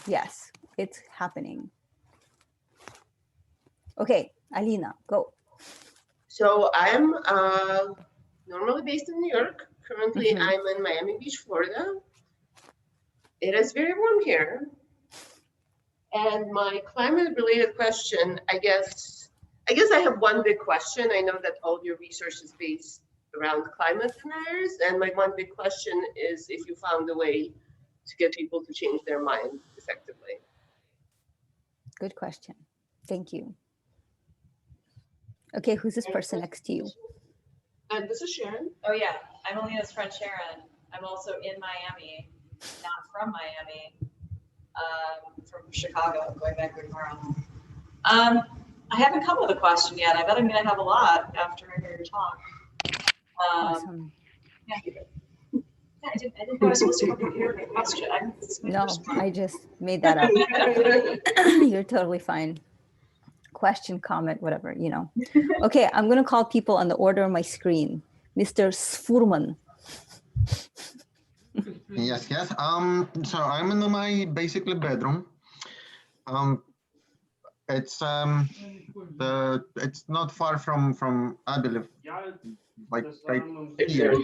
Yes, it's happening. Okay, Alina, go. So I'm normally based in New York. Currently, I'm in Miami Beach, Florida. It is very warm here. And my climate-related question, I guess I have one big question. I know that all your research is based around climate deniers, and my one big question is if you found a way to get people to change their mind effectively. Good question. Thank you. Okay, who's this person next to you? And this is Sharon. Oh yeah, I'm Alina's friend Sharon. I'm also in Miami, not from Miami, from Chicago, going back there tomorrow. I haven't come with a question yet. I bet I'm gonna have a lot after I hear your talk. Awesome. Yeah. I didn't know I was supposed to come prepared with a question. No, I just made that up. You're totally fine. Question, comment, whatever, you know. Okay, I'm going to call people on the order of my screen. Mr. Sfurman. Yes. So I'm in my basically bedroom. It's it's not far from I believe, like right here.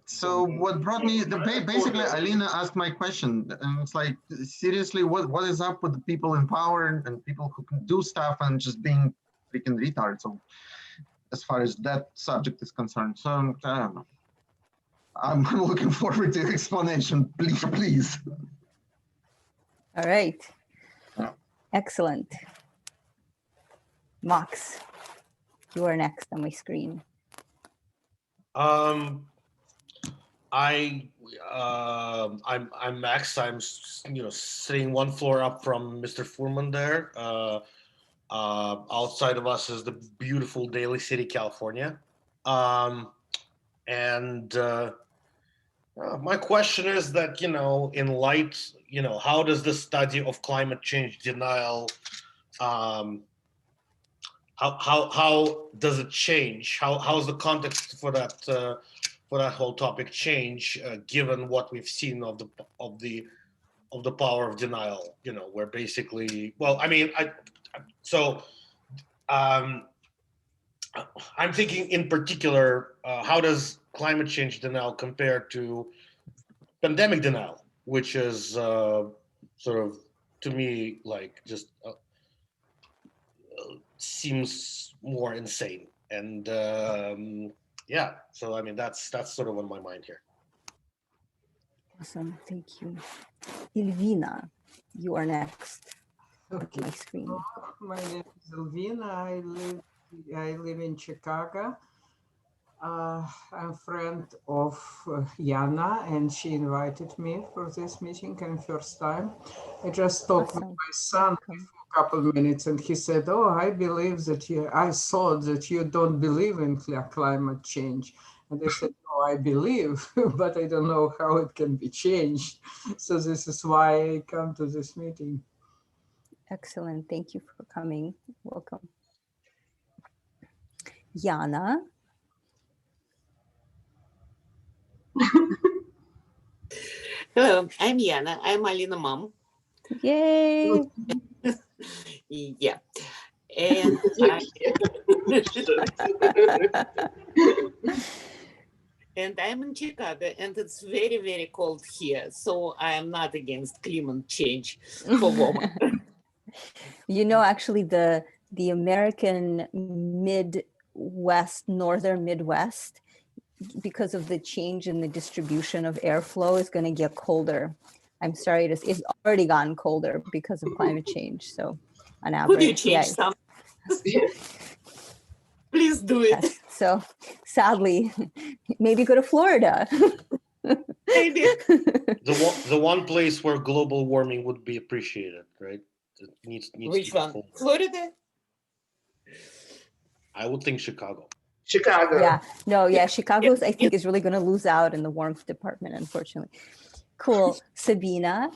So what brought me basically Alina asked my question, and it's like, seriously, what is up with the people in power and people who can do stuff and just being freaking retards? So as far as that subject is concerned, so I don't know. I'm looking forward to the explanation, please. All right. Excellent. Max, you are next on my screen. I'm Max. I'm sitting one floor up from Mr. Fuhrman there. Outside of us is the beautiful Daly City, California. My question is that, in light, how does the study of climate change denial, how does it change? How's the context for that whole topic change, given what we've seen of the power of denial? Where basically, well, I mean, I'm thinking in particular, how does climate change denial compare to pandemic denial, which is sort of, to me, like just seems more insane. And yeah, so I mean, that's sort of on my mind here. Awesome, thank you. Ilvina, you are next. Okay. My screen. My name is Elvina. I live in Chicago. I'm a friend of Jana, and she invited me for this meeting and first time. I just talked with my son for a couple of minutes, and he said, "Oh, I believe that I thought that you don't believe in climate change." And I said, "No, I believe, but I don't know how it can be changed." So this is why I come to this meeting. Excellent. Thank you for coming. Welcome. Jana. Hello, I'm Yana. I'm Alina mom. Yay! Yeah. And and I'm in Chicago, and it's very, very cold here. So I am not against climate change for women. Actually, the American Midwest, northern Midwest, because of the change in the distribution of airflow, is going to get colder. I'm sorry, it's already gotten colder because of climate change. So on average, could you change something? Please do it. Yes. So sadly, maybe go to Florida. Maybe. The one place where global warming would be appreciated, right? It needs Which one? Cold. Florida? I would think Chicago. Yeah. No, yeah. Chicago's, I think, is really going to lose out in the warmth department, unfortunately. Cool. Sabina.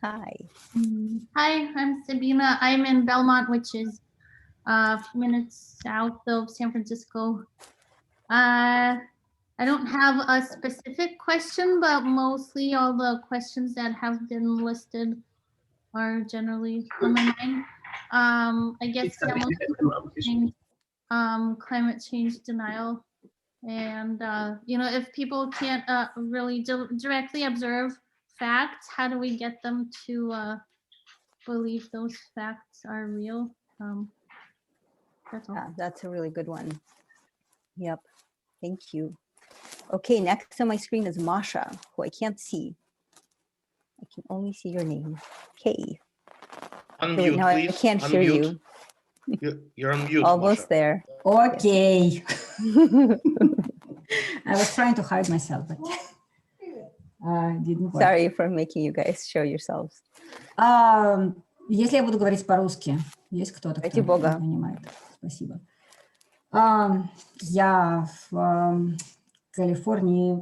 Hi. Hi, I'm Sabina. I'm in Belmont, which is a few minutes south of San Francisco. I don't have a specific question, but mostly all the questions that have been listed are generally on my mind. I guess climate change denial, and if people can't really directly observe facts, how do we get them to believe those facts are real? That's all. Yeah, that's a really good one. Yep. Thank you. Okay, next on my screen is Masha, who I can't see. I can only see your name. Okay. Unmute, Now please. I can't hear Unmute. you. You're on mute, Almost Masha. there. Okay. I was trying to hide myself, but didn't work. Sorry for making you guys show yourselves. Если я буду говорить по-русски, есть кто-то, Ради кто бога. понимает? Спасибо. Я в Калифорнии,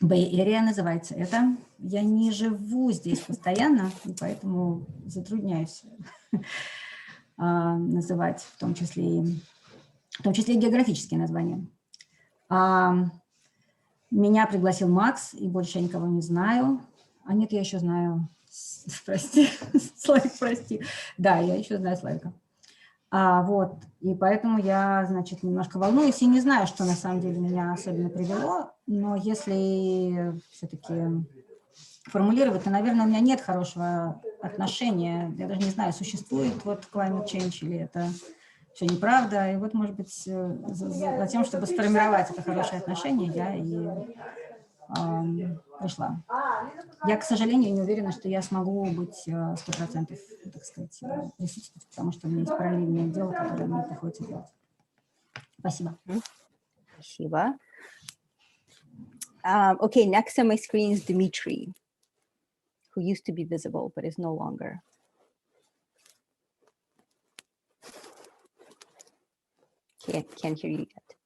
Бэй-Эрия называется это. Я не живу здесь постоянно, и поэтому затрудняюсь называть в том числе и географические названия. Меня пригласил Макс, и больше я никого не знаю. А нет, я еще знаю. Прости, Славик, прости. Да, я еще знаю Славика. Вот, и поэтому я, значит, немножко волнуюсь и не знаю, что на самом деле меня особенно привело, но если все-таки формулировать, то, наверное, у меня нет хорошего отношения. Я даже не знаю, существует вот climate change или это все неправда. И вот, может быть, за тем, чтобы сформировать это хорошее отношение, я и пришла. Я, к сожалению, не уверена, что я смогу быть 100%, так сказать, присутствовать, потому что у меня есть параллельное дело, которое мне приходится делать. Спасибо. Спасибо. Okay, next on my screen is Dmitry, who used to be visible, but is no longer. Can't hear you yet.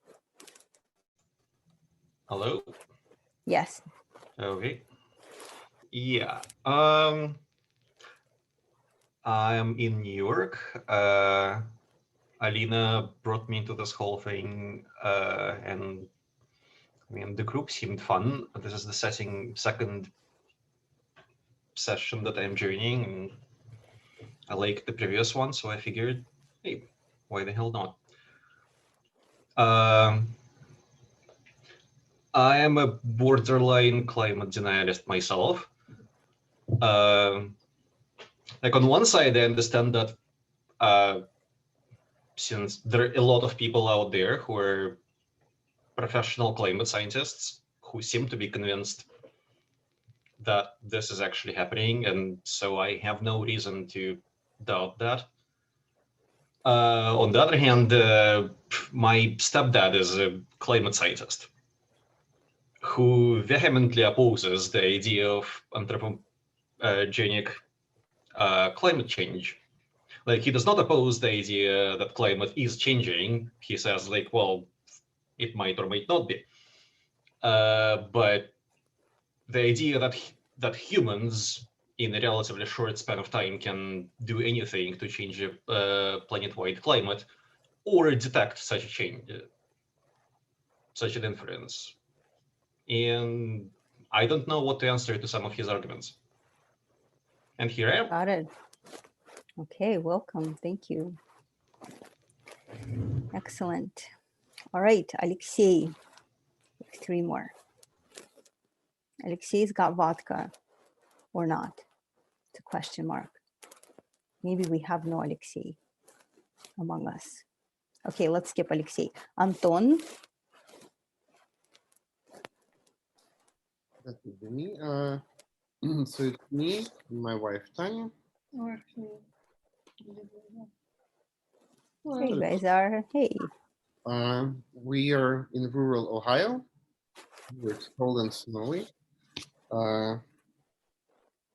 Hello? Yes. Okay. Yeah. I'm in New York. Alina brought me into this whole thing, and I mean, the group seemed fun. This is the second session that I'm joining, and I liked the previous one, so I figured, hey, why the hell not? I am a borderline climate denialist myself. Like on one side, I understand that since there are a lot of people out there who are professional climate scientists who seem to be convinced that this is actually happening, and so I have no reason to doubt that. On the other hand, my stepdad is a climate scientist who vehemently opposes the idea of anthropogenic climate change. Like, he does not oppose the idea that climate is changing. He says, like, well, it might or might not be. But the idea that humans in a relatively short span of time can do anything to change a planet-wide climate or detect such a change, such an inference. And I don't know what to answer to some of his arguments. And here I am. Got it. Okay, welcome. Thank you. Excellent. All right, Alexei. 3 more. Alexei's got vodka or not? It's a question mark. Maybe we have no Alexei among us. Okay, let's skip Alexei. Anton. That would be me. So it's me, and my wife Tanya. There you guys are. Hey. We are in rural Ohio. It's cold and snowy.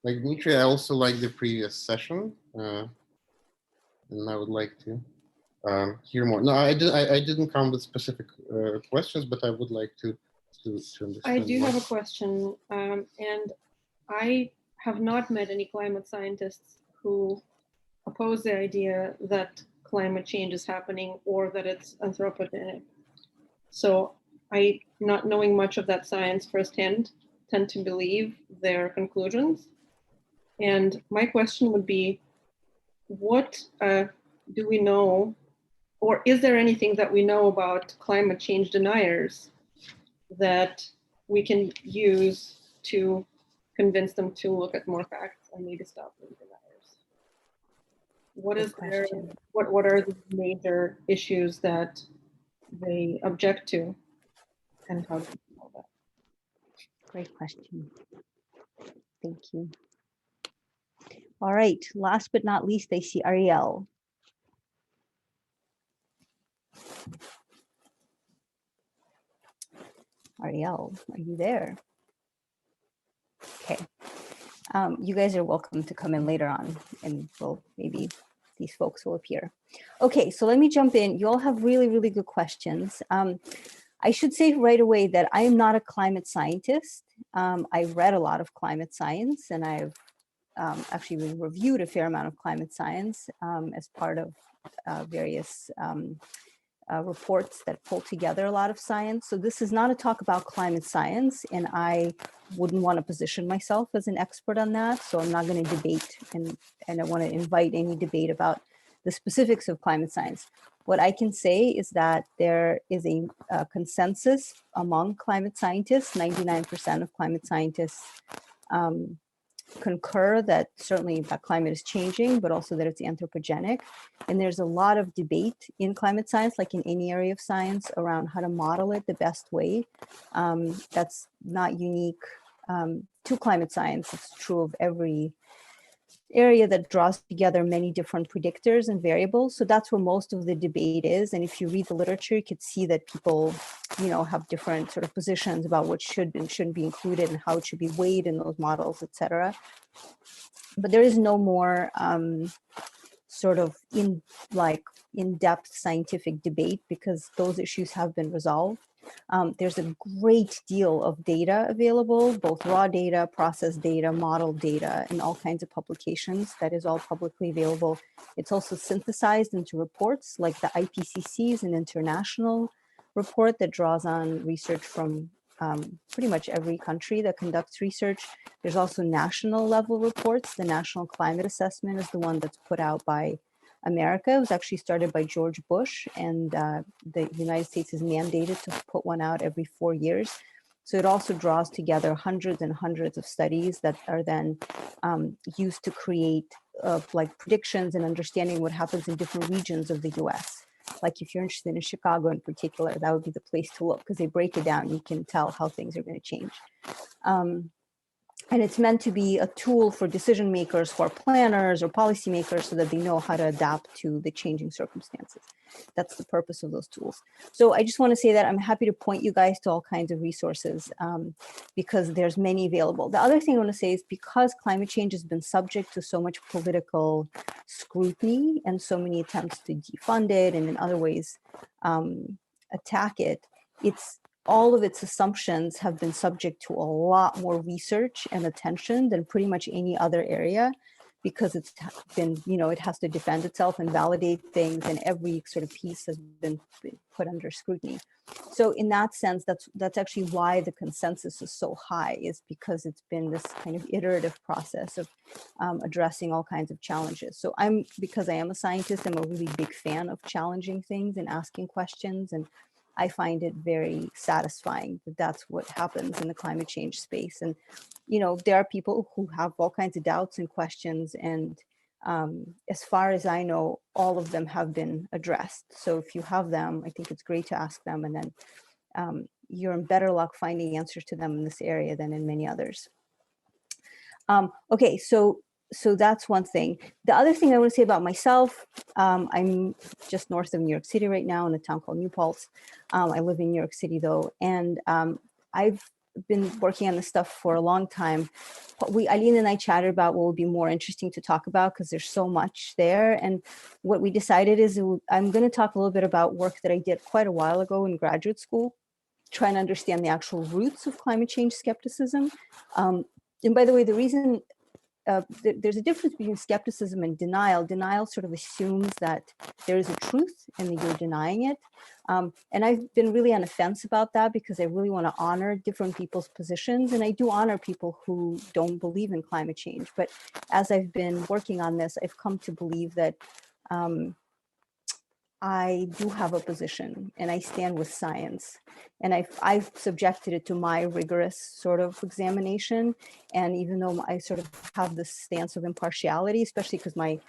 Like Dmitry, I also like the previous session, and I would like to hear more. No, I didn't come with specific questions, but I would like to understand. I do more. have a question, and I have not met any climate scientists who oppose the idea that climate change is happening or that it's anthropogenic. So I, not knowing much of that science firsthand, tend to believe their conclusions. And my question would be, what do we know, or is there anything that we know about climate change deniers that we can use to convince them to look at more facts and maybe stop being deniers? What is their, what are the major issues that they object to, and how do we know that? Great question. Thank you. All right, last but not least, I see Ariel. Ariel, are you there? Okay. You guys are welcome to come in later on, and we'll maybe these folks will appear. Okay, so let me jump in. You all have really, really good questions. I should say right away that I am not a climate scientist. I read a lot of climate science, and I've actually reviewed a fair amount of climate science as part of various reports that pull together a lot of science. So this is not a talk about climate science, and I wouldn't want to position myself as an expert on that. So I'm not going to debate, and I don't want to invite any debate about the specifics of climate science. What I can say is that there is a consensus among climate scientists. 99% of climate scientists concur that certainly that climate is changing, but also that it's anthropogenic. And there's a lot of debate in climate science, like in any area of science, around how to model it the best way. That's not unique to climate science. It's true of every area that draws together many different predictors and variables. So that's where most of the debate is. And if you read the literature, you could see that people, you know, have different sort of positions about what should and shouldn't be included and how it should be weighed in those models, et cetera. But there is no more sort of in-depth scientific debate because those issues have been resolved. There's a great deal of data available, both raw data, process data, model data, and all kinds of publications that is all publicly available. It's also synthesized into reports, like the IPCC is an international report that draws on research from pretty much every country that conducts research. There's also national level reports. The National Climate Assessment is the one that's put out by America. It was actually started by George Bush, and the United States is mandated to put one out every 4 years. So it also draws together hundreds and hundreds of studies that are then used to create like predictions and understanding what happens in different regions of the US. Like if you're interested in Chicago in particular, that would be the place to look because they break it down. You can tell how things are going to change. And it's meant to be a tool for decision makers, for planners or policymakers, so that they know how to adapt to the changing circumstances. That's the purpose of those tools. So I just want to say that I'm happy to point you guys to all kinds of resources because there's many available. The other thing I want to say is because climate change has been subject to so much political scrutiny and so many attempts to defund it and in other ways attack it, all of its assumptions have been subject to a lot more research and attention than pretty much any other area because it's been, you know, it has to defend itself and validate things, and every sort of piece has been put under scrutiny. So in that sense, that's actually why the consensus is so high, is because it's been this kind of iterative process of addressing all kinds of challenges. So because I am a scientist, I'm a really big fan of challenging things and asking questions, and I find it very satisfying that that's what happens in the climate change space. And, you know, there are people who have all kinds of doubts and questions. And as far as I know, all of them have been addressed. So if you have them, I think it's great to ask them. And then you're in better luck finding answers to them in this area than in many others. Okay, so that's one thing. The other thing I want to say about myself, I'm just north of New York City right now in a town called New Paltz. I live in New York City though, and I've been working on this stuff for a long time. Alina and I chatted about what would be more interesting to talk about because there's so much there. And what we decided is I'm going to talk a little bit about work that I did quite a while ago in graduate school, trying to understand the actual roots of climate change skepticism. And by the way, the reason there's a difference between skepticism and denial. Denial sort of assumes that there is a truth and that you're denying it. And I've been really on the fence about that because I really want to honor different people's positions. And I do honor people who don't believe in climate change. But as I've been working on this, I've come to believe that I do have a position and I stand with science, and I've subjected it to my rigorous sort of examination. And even though I sort of have this stance of impartiality, especially because my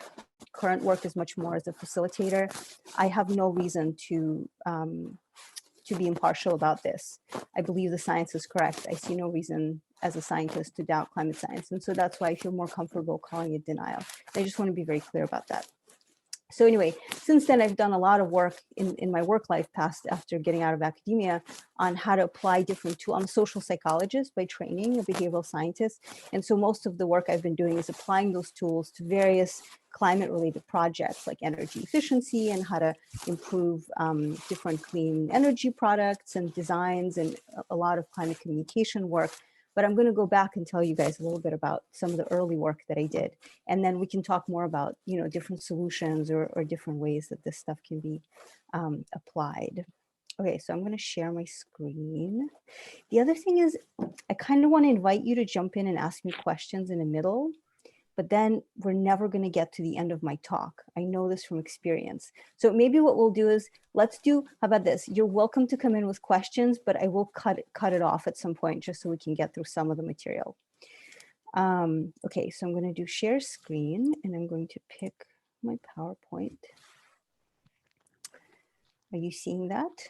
current work is much more as a facilitator, I have no reason to be impartial about this. I believe the science is correct. I see no reason as a scientist to doubt climate science. And so that's why I feel more comfortable calling it denial. I just want to be very clear about that. So anyway, since then, I've done a lot of work in my work life past after getting out of academia on how to apply different tools. I'm a social psychologist by training, a behavioral scientist. And so most of the work I've been doing is applying those tools to various climate related projects like energy efficiency and how to improve different clean energy products and designs, and a lot of climate communication work. But I'm going to go back and tell you guys a little bit about some of the early work that I did. And then we can talk more about, you know, different solutions or different ways that this stuff can be applied. Okay, so I'm going to share my screen. The other thing is I kind of want to invite you to jump in and ask me questions in the middle, but then we're never going to get to the end of my talk. I know this from experience. So maybe what we'll do is how about this? You're welcome to come in with questions, but I will cut it off at some point just so we can get through some of the material. Okay, so I'm going to do share screen and I'm going to pick my PowerPoint. Are you seeing that?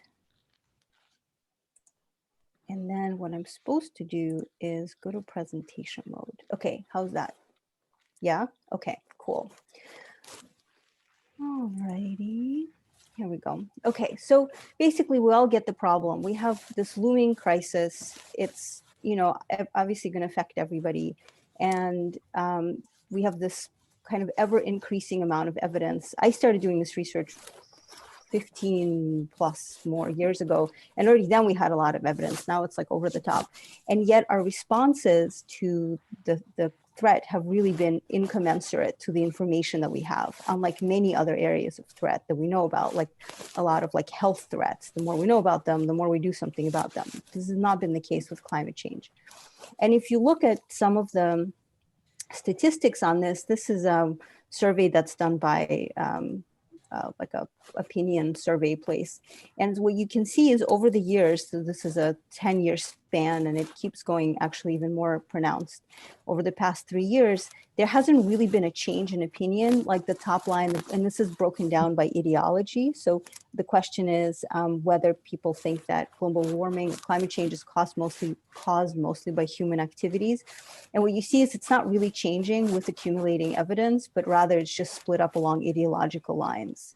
And then what I'm supposed to do is go to presentation mode. Okay, how's that? Yeah, okay, cool. All righty, here we go. Okay, so basically we all get the problem. We have this looming crisis. It's, you know, obviously going to affect everybody. And we have this kind of ever increasing amount of evidence. I started doing this research 15 plus more years ago. And already then we had a lot of evidence. Now it's like over the top. And yet our responses to the threat have really been incommensurate to the information that we have, unlike many other areas of threat that we know about, like a lot of like health threats. The more we know about them, the more we do something about them. This has not been the case with climate change. And if you look at some of the statistics on this, this is a survey that's done by like a opinion survey place. And what you can see is over the years, so this is a 10-year span and it keeps going actually even more pronounced. Over the past 3 years, there hasn't really been a change in opinion, like the top line, and this is broken down by ideology. So the question is whether people think that global warming, climate change is caused mostly by human activities. And what you see is it's not really changing with accumulating evidence, but rather it's just split up along ideological lines.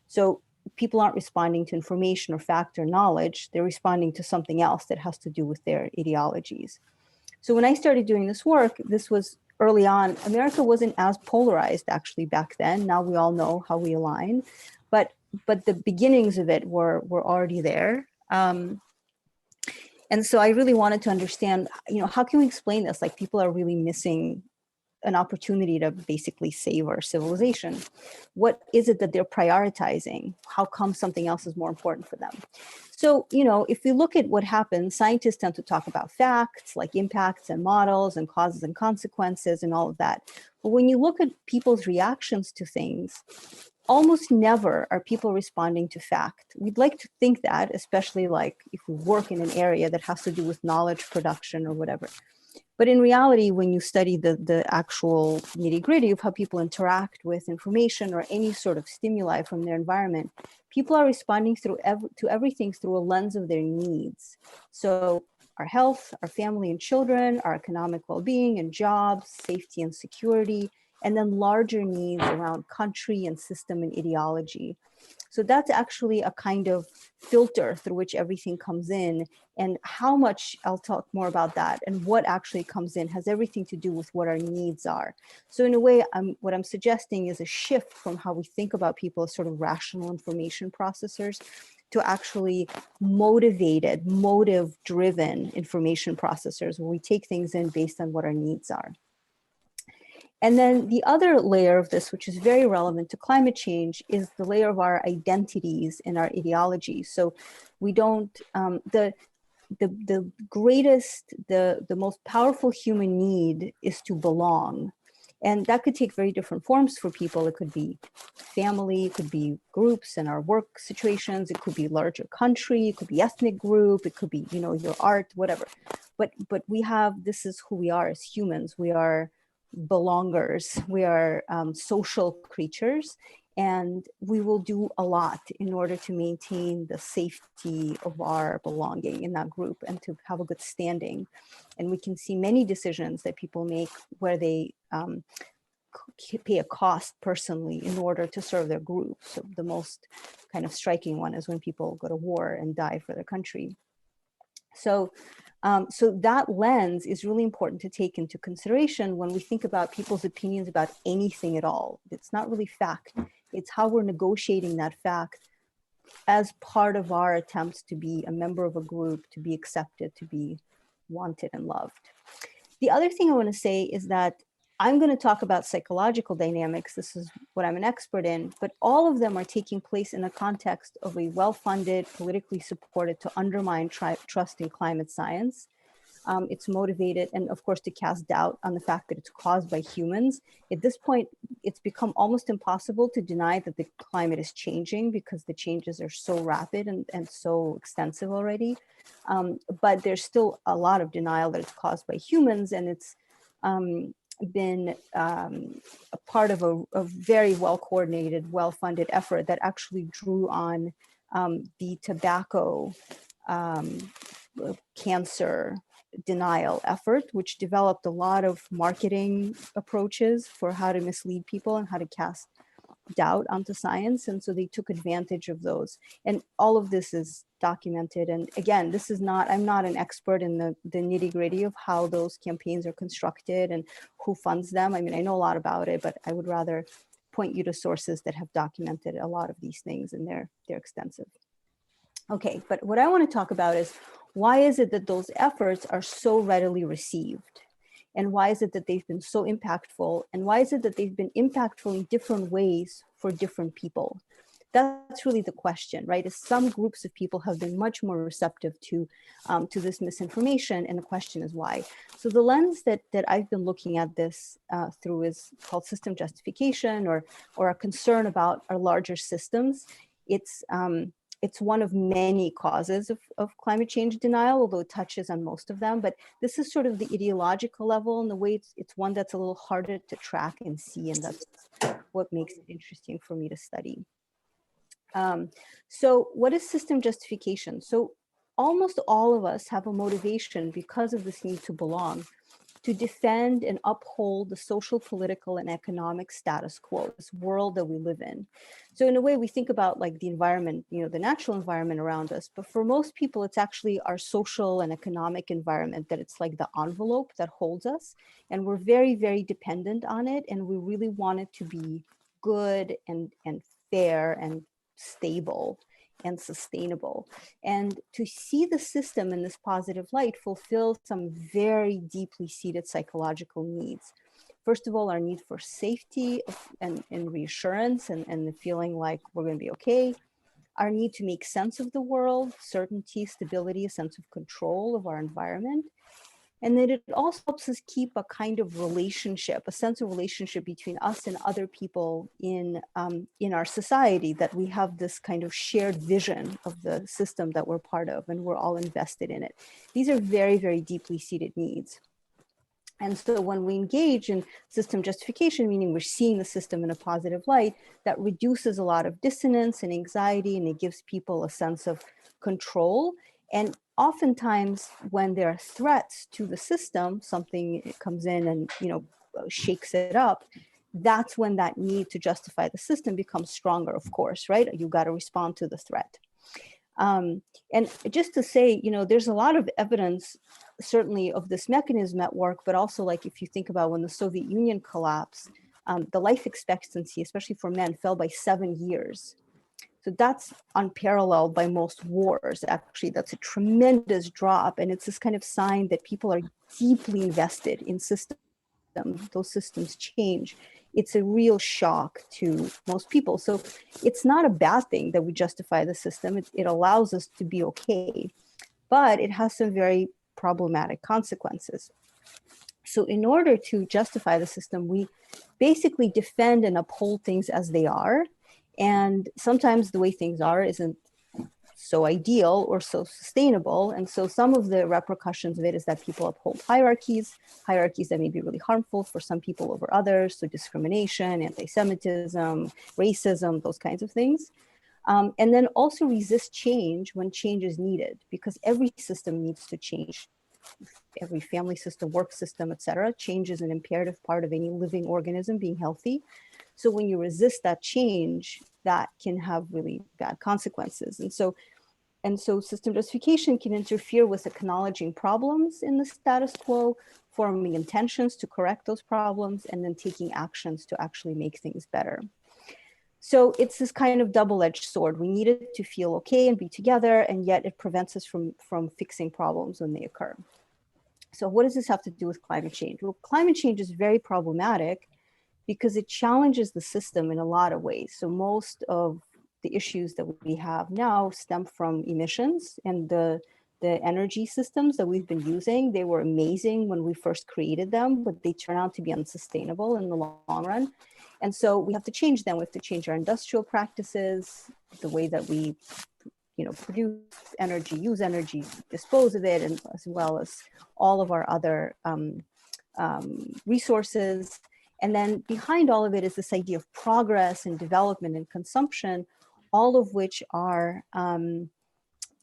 So people aren't responding to information or fact or knowledge, they're responding to something else that has to do with their ideologies. So when I started doing this work, this was early on. America wasn't as polarized actually back then. Now we all know how we align, but the beginnings of it were already there. And so I really wanted to understand, you know, how can we explain this? Like people are really missing an opportunity to basically save our civilization. What is it that they're prioritizing? How come something else is more important for them? So, you know, if we look at what happens, scientists tend to talk about facts like impacts and models and causes and consequences and all of that. But when you look at people's reactions to things, almost never are people responding to fact. We'd like to think that, especially like if we work in an area that has to do with knowledge production or whatever. But in reality, when you study the actual nitty-gritty of how people interact with information or any sort of stimuli from their environment, people are responding to everything through a lens of their needs. So our health, our family and children, our economic well-being and jobs, safety and security, and then larger needs around country and system and ideology. So that's actually a kind of filter through which everything comes in, and how much, I'll talk more about that, and what actually comes in has everything to do with what our needs are. So in a way, what I'm suggesting is a shift from how we think about people as sort of rational information processors to actually motivated, motive-driven information processors, where we take things in based on what our needs are. And then the other layer of this, which is very relevant to climate change, is the layer of our identities and our ideologies. So we don't, the greatest, the most powerful human need is to belong. And that could take very different forms for people. It could be family, it could be groups in our work situations, it could be larger country, it could be ethnic group, it could be, you know, your art, whatever. But we have, this is who we are as humans. We are belongers, we are social creatures, and we will do a lot in order to maintain the safety of our belonging in that group and to have a good standing. And we can see many decisions that people make where they pay a cost personally in order to serve their group. So the most kind of striking one is when people go to war and die for their country. So that lens is really important to take into consideration when we think about people's opinions about anything at all. It's not really fact. It's how we're negotiating that fact as part of our attempts to be a member of a group, to be accepted, to be wanted and loved. The other thing I want to say is that I'm going to talk about psychological dynamics. This is what I'm an expert in, but all of them are taking place in the context of a well-funded, politically supported to undermine trust in climate science. It's motivated, and of course, to cast doubt on the fact that it's caused by humans. At this point, it's become almost impossible to deny that the climate is changing because the changes are so rapid and so extensive already. But there's still a lot of denial that it's caused by humans, and it's been a part of a very well-coordinated, well-funded effort that actually drew on the tobacco cancer denial effort, which developed a lot of marketing approaches for how to mislead people and how to cast doubt onto science. And so they took advantage of those. And all of this is documented. And again, this is not, I'm not an expert in the nitty gritty of how those campaigns are constructed and who funds them. I mean, I know a lot about it, but I would rather point you to sources that have documented a lot of these things, and they're extensive. Okay, but what I want to talk about is why is it that those efforts are so readily received? And why is it that they've been so impactful? And why is it that they've been impactful in different ways for different people? That's really the question, right? Is some groups of people have been much more receptive to this misinformation, and the question is why. So the lens that I've been looking at this through is called system justification, or a concern about our larger systems. It's one of many causes of climate change denial, although it touches on most of them. But this is sort of the ideological level, and the way it's one that's a little harder to track and see, and that's what makes it interesting for me to study. So what is system justification? So almost all of us have a motivation because of this need to belong, to defend and uphold the social, political, and economic status quo, this world that we live in. So in a way, we think about like the environment, you know, the natural environment around us, but for most people, it's actually our social and economic environment that it's like the envelope that holds us. And we're very, very dependent on it. And we really want it to be good and fair and stable and sustainable. And to see the system in this positive light fulfill some very deeply seated psychological needs. First of all, our need for safety and reassurance and the feeling like we're going to be okay. Our need to make sense of the world, certainty, stability, a sense of control of our environment. And then it also helps us keep a kind of relationship, a sense of relationship between us and other people in our society, that we have this kind of shared vision of the system that we're part of, and we're all invested in it. These are very, very deeply seated needs. And so when we engage in system justification, meaning we're seeing the system in a positive light, that reduces a lot of dissonance and anxiety, and it gives people a sense of control. And oftentimes when there are threats to the system, something comes in and, you know, shakes it up, that's when that need to justify the system becomes stronger, of course, right? You got to respond to the threat. And just to say, you know, there's a lot of evidence, certainly, of this mechanism at work, but also, like, if you think about when the Soviet Union collapsed, the life expectancy, especially for men, fell by 7 years. So that's unparalleled by most wars. Actually, that's a tremendous drop. And it's this kind of sign that people are deeply invested in systems those systems change, it's a real shock to most people. So it's not a bad thing that we justify the system. It allows us to be okay, but it has some very problematic consequences. So in order to justify the system, we basically defend and uphold things as they are. And sometimes the way things are isn't so ideal or so sustainable. And so some of the repercussions of it is that people uphold hierarchies that may be really harmful for some people over others. So discrimination, anti-Semitism, racism, those kinds of things. And then also resist change when change is needed, because every system needs to change. Every family system, work system, etc. Change is an imperative part of any living organism being healthy. So when you resist that change, that can have really bad consequences. And so system justification can interfere with acknowledging problems in the status quo, forming intentions to correct those problems, and then taking actions to actually make things better. So it's this kind of double-edged sword. We need it to feel okay and be together, and yet it prevents us from fixing problems when they occur. So what does this have to do with climate change? Well, climate change is very problematic because it challenges the system in a lot of ways. So most of the issues that we have now stem from emissions, and the energy systems that we've been using. They were amazing when we first created them, but they turn out to be unsustainable in the long run. And so we have to change them. We have to change our industrial practices, the way that we produce energy, use energy, dispose of it, and as well as all of our other resources. And then behind all of it is this idea of progress and development and consumption, all of which are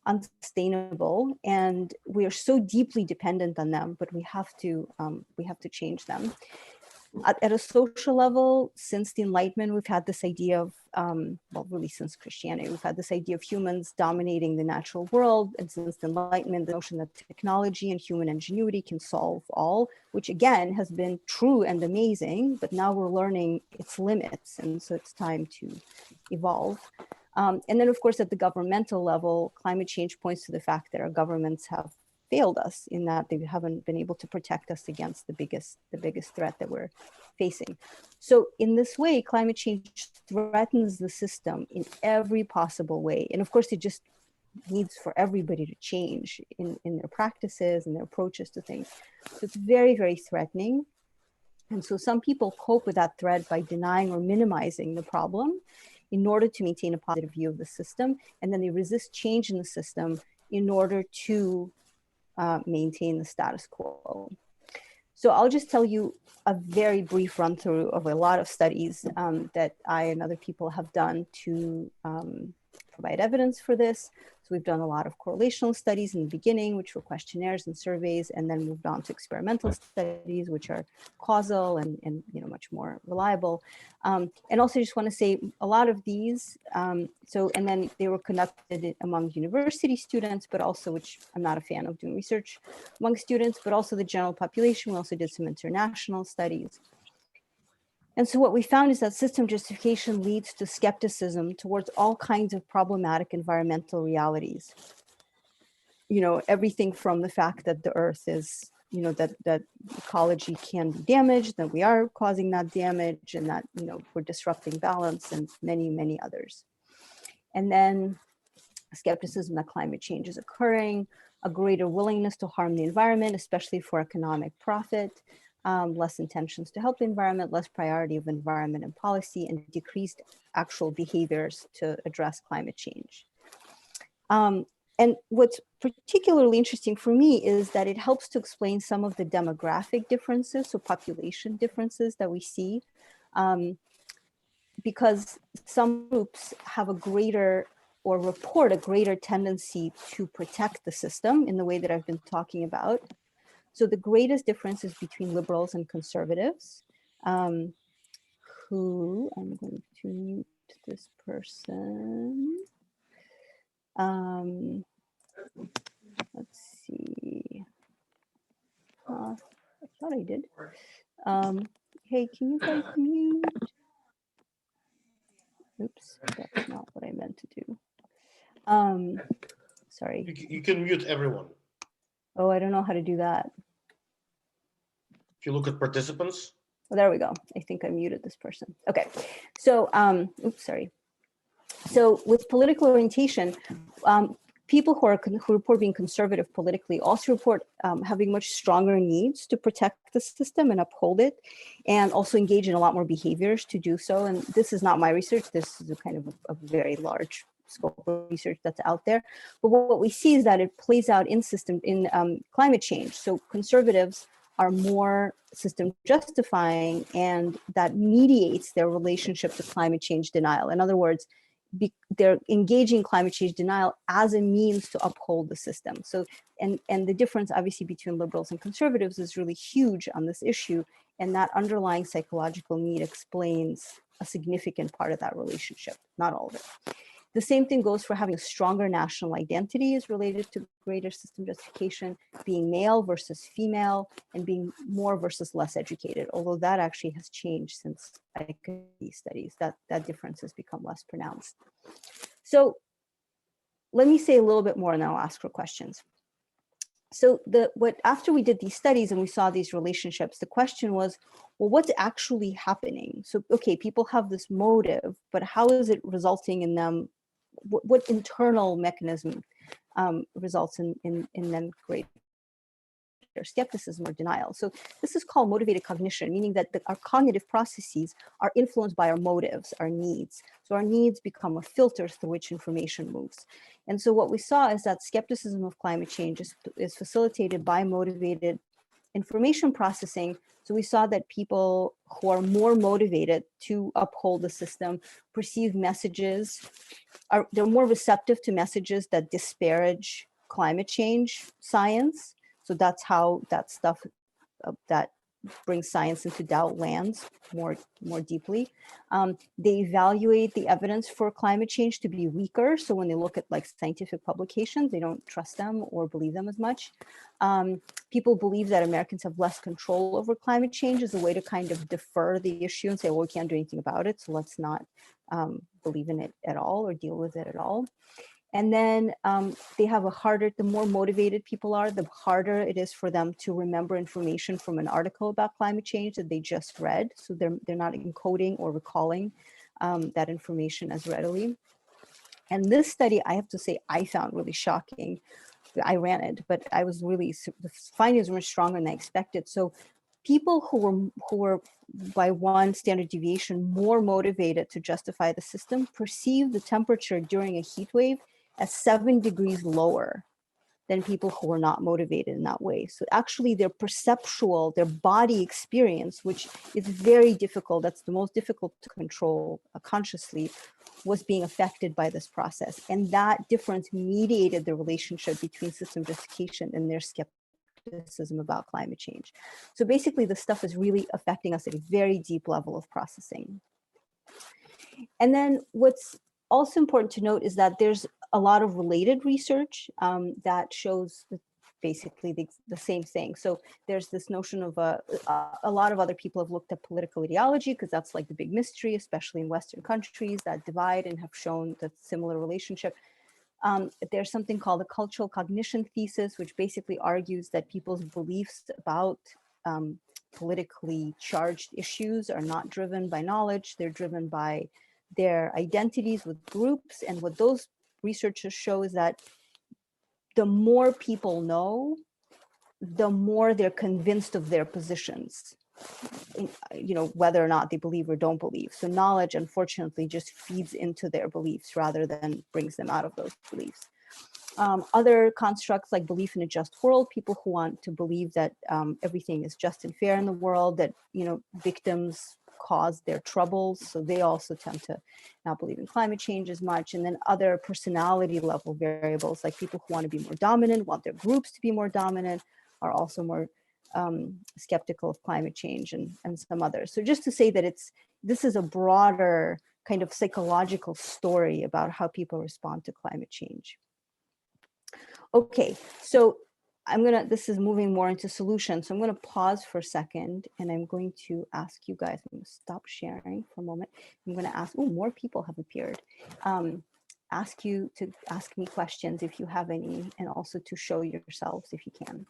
unsustainable, and we are so deeply dependent on them, but we have to change them. At a social level, since the Enlightenment, we've had this idea of, well, really since Christianity, we've had this idea of humans dominating the natural world. And since the Enlightenment, the notion that technology and human ingenuity can solve all, which again has been true and amazing, but now we're learning its limits. And so it's time to evolve. And then, of course, at the governmental level, climate change points to the fact that our governments have failed us in that they haven't been able to protect us against the biggest threat that we're facing. So in this way, climate change threatens the system in every possible way. And of course, it just needs for everybody to change in their practices and their approaches to things. So it's very, very threatening. And so some people cope with that threat by denying or minimizing the problem in order to maintain a positive view of the system. And then they resist change in the system in order to maintain the status quo. So I'll just tell you a very brief run through of a lot of studies that I and other people have done to provide evidence for this. So we've done a lot of correlational studies in the beginning, which were questionnaires and surveys, and then moved on to experimental studies, which are causal and much more reliable. And also just want to say a lot of these, and then they were conducted among university students, but also, which I'm not a fan of doing research among students, but also the general population. We also did some international studies. And so what we found is that system justification leads to skepticism towards all kinds of problematic environmental realities. Everything from the fact that the earth is, that ecology can be damaged, that we are causing that damage, and that, we're disrupting balance, and many, many others. And then skepticism that climate change is occurring, a greater willingness to harm the environment, especially for economic profit, less intentions to help the environment, less priority of environment and policy, and decreased actual behaviors to address climate change. And what's particularly interesting for me is that it helps to explain some of the demographic differences, so population differences that we see, because some groups have a greater or report a greater tendency to protect the system in the way that I've been talking about. So the greatest difference is between liberals and conservatives, who, I'm going to mute this person. Let's see. I thought I did. Hey, can you guys mute? Oops, that's not what I meant to do. Sorry. You can mute everyone. Oh, I don't know how to do that. If you look at participants. Well, there we go. I think I muted this person. Okay. So, oops, sorry. So with political orientation, people who report being conservative politically also report having much stronger needs to protect the system and uphold it, and also engage in a lot more behaviors to do so. And this is not my research. This is a kind of a very large scope of research that's out there. But what we see is that it plays out in climate change. So conservatives are more system justifying, and that mediates their relationship to climate change denial. In other words, they're engaging climate change denial as a means to uphold the system. So, and the difference obviously between liberals and conservatives is really huge on this issue. And that underlying psychological need explains a significant part of that relationship, not all of it. The same thing goes for having a stronger national identity is related to greater system justification, being male versus female, and being more versus less educated, although that actually has changed since I did these studies, that difference has become less pronounced. So let me say a little bit more and then I'll ask for questions. So after we did these studies and we saw these relationships, the question was, well, what's actually happening? So, okay, people have this motive, but how is it resulting in them? What internal mechanism results in them greater skepticism or denial? So this is called motivated cognition, meaning that our cognitive processes are influenced by our motives, our needs. So our needs become a filter through which information moves. And so what we saw is that skepticism of climate change is facilitated by motivated information processing. So we saw that people who are more motivated to uphold the system perceive messages, they're more receptive to messages that disparage climate change science. So that's how that stuff that brings science into doubt lands more deeply. They evaluate the evidence for climate change to be weaker. So when they look at like scientific publications, they don't trust them or believe them as much. People believe that Americans have less control over climate change as a way to kind of defer the issue and say, well, we can't do anything about it, so let's not believe in it at all or deal with it at all. And then they have the more motivated people are, the harder it is for them to remember information from an article about climate change that they just read. So they're not encoding or recalling that information as readily. And this study, I have to say, I found really shocking. I ran it, but the findings were stronger than I expected. So people who were by one standard deviation more motivated to justify the system perceive the temperature during a heat wave as 7 degrees lower than people who were not motivated in that way. So actually their their body experience, which is very difficult, that's the most difficult to control consciously, was being affected by this process. And that difference mediated the relationship between system justification and their skepticism about climate change. So basically the stuff is really affecting us at a very deep level of processing. And then what's also important to note is that there's a lot of related research that shows basically the same thing. So there's this notion of a lot of other people have looked at political ideology because that's like the big mystery, especially in Western countries that divide and have shown the similar relationship. There's something called the cultural cognition thesis, which basically argues that people's beliefs about politically charged issues are not driven by knowledge, they're driven by their identities with groups. And what those researchers show is that the more people know, the more they're convinced of their positions, whether or not they believe or don't believe. So knowledge, unfortunately, just feeds into their beliefs rather than brings them out of those beliefs. Other constructs like belief in a just world, people who want to believe that everything is just and fair in the world, that victims cause their troubles, so they also tend to not believe in climate change as much. And then other personality level variables, like people who want to be more dominant, want their groups to be more dominant, are also more skeptical of climate change, and some others. So just to say that this is a broader kind of psychological story about how people respond to climate change. Okay, so this is moving more into solutions. So I'm going to pause for a second and I'm going to ask you guys, I'm going to stop sharing for a moment. I'm going to ask, more people have appeared. Ask you to ask me questions if you have any, and also to show yourselves if you can.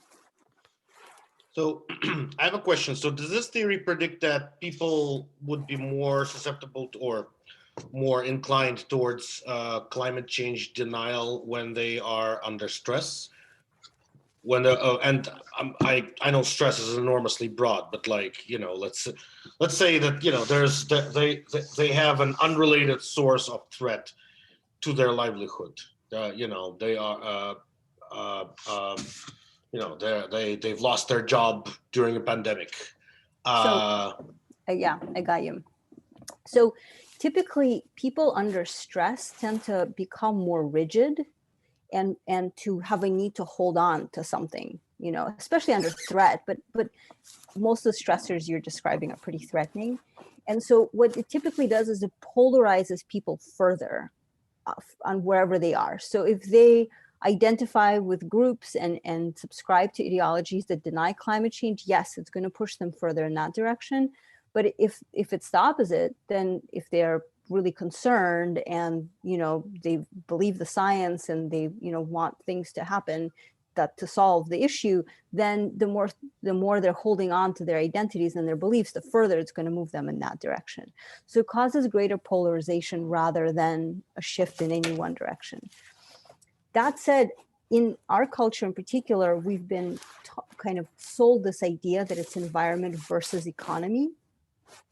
So I have a question. So does this theory predict that people would be more susceptible to, or more inclined towards climate change denial when they are under stress? When I know stress is enormously broad, but like, you know, let's say that, you know, they have an unrelated source of threat to their livelihood. You know, they are you know, they've lost their job during a pandemic. Yeah, I got you. So typically people under stress tend to become more rigid and to have a need to hold on to something, you know, especially under threat, but most of the stressors you're describing are pretty threatening. And so what it typically does is it polarizes people further on wherever they are. So if they identify with groups and subscribe to ideologies that deny climate change, yes, it's going to push them further in that direction. But if it's the opposite, then if they're really concerned and, you know, they believe the science and they, you know, want things to happen that to solve the issue, then the more they're holding on to their identities and their beliefs, the further it's going to move them in that direction. So it causes greater polarization rather than a shift in any one direction. That said, in our culture in particular, we've been kind of sold this idea that it's environment versus economy.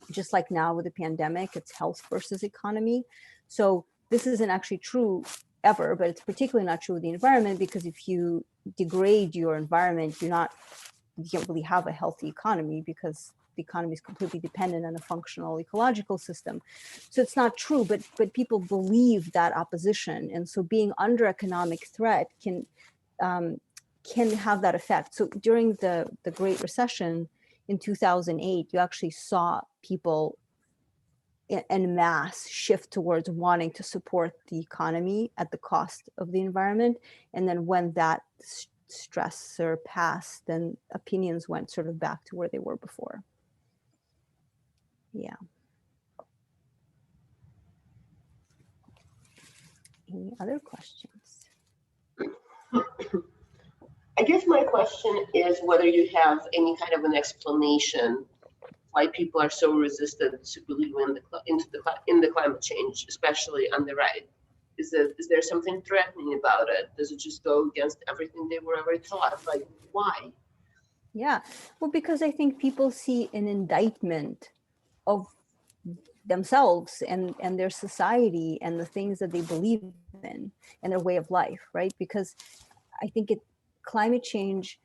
Just like now with the pandemic, it's health versus economy. So this isn't actually true ever, but it's particularly not true with the environment, because if you degrade your environment, you can't really have a healthy economy, because the economy is completely dependent on a functional ecological system. So it's not true, but people believe that opposition. And so being under economic threat can have that effect. So during the Great Recession in 2008, you actually saw people en masse shift towards wanting to support the economy at the cost of the environment. And then when that stressor passed, then opinions went sort of back to where they were before. Yeah. Any other questions? I guess my question is whether you have any kind of an explanation why people are so resistant to believe in the climate change, especially on the right. Is there something threatening about it? Does it just go against everything they were ever taught? Like, why? Yeah, well, because I think people see an indictment of themselves and their society and the things that they believe in and their way of life, right? Because I think climate change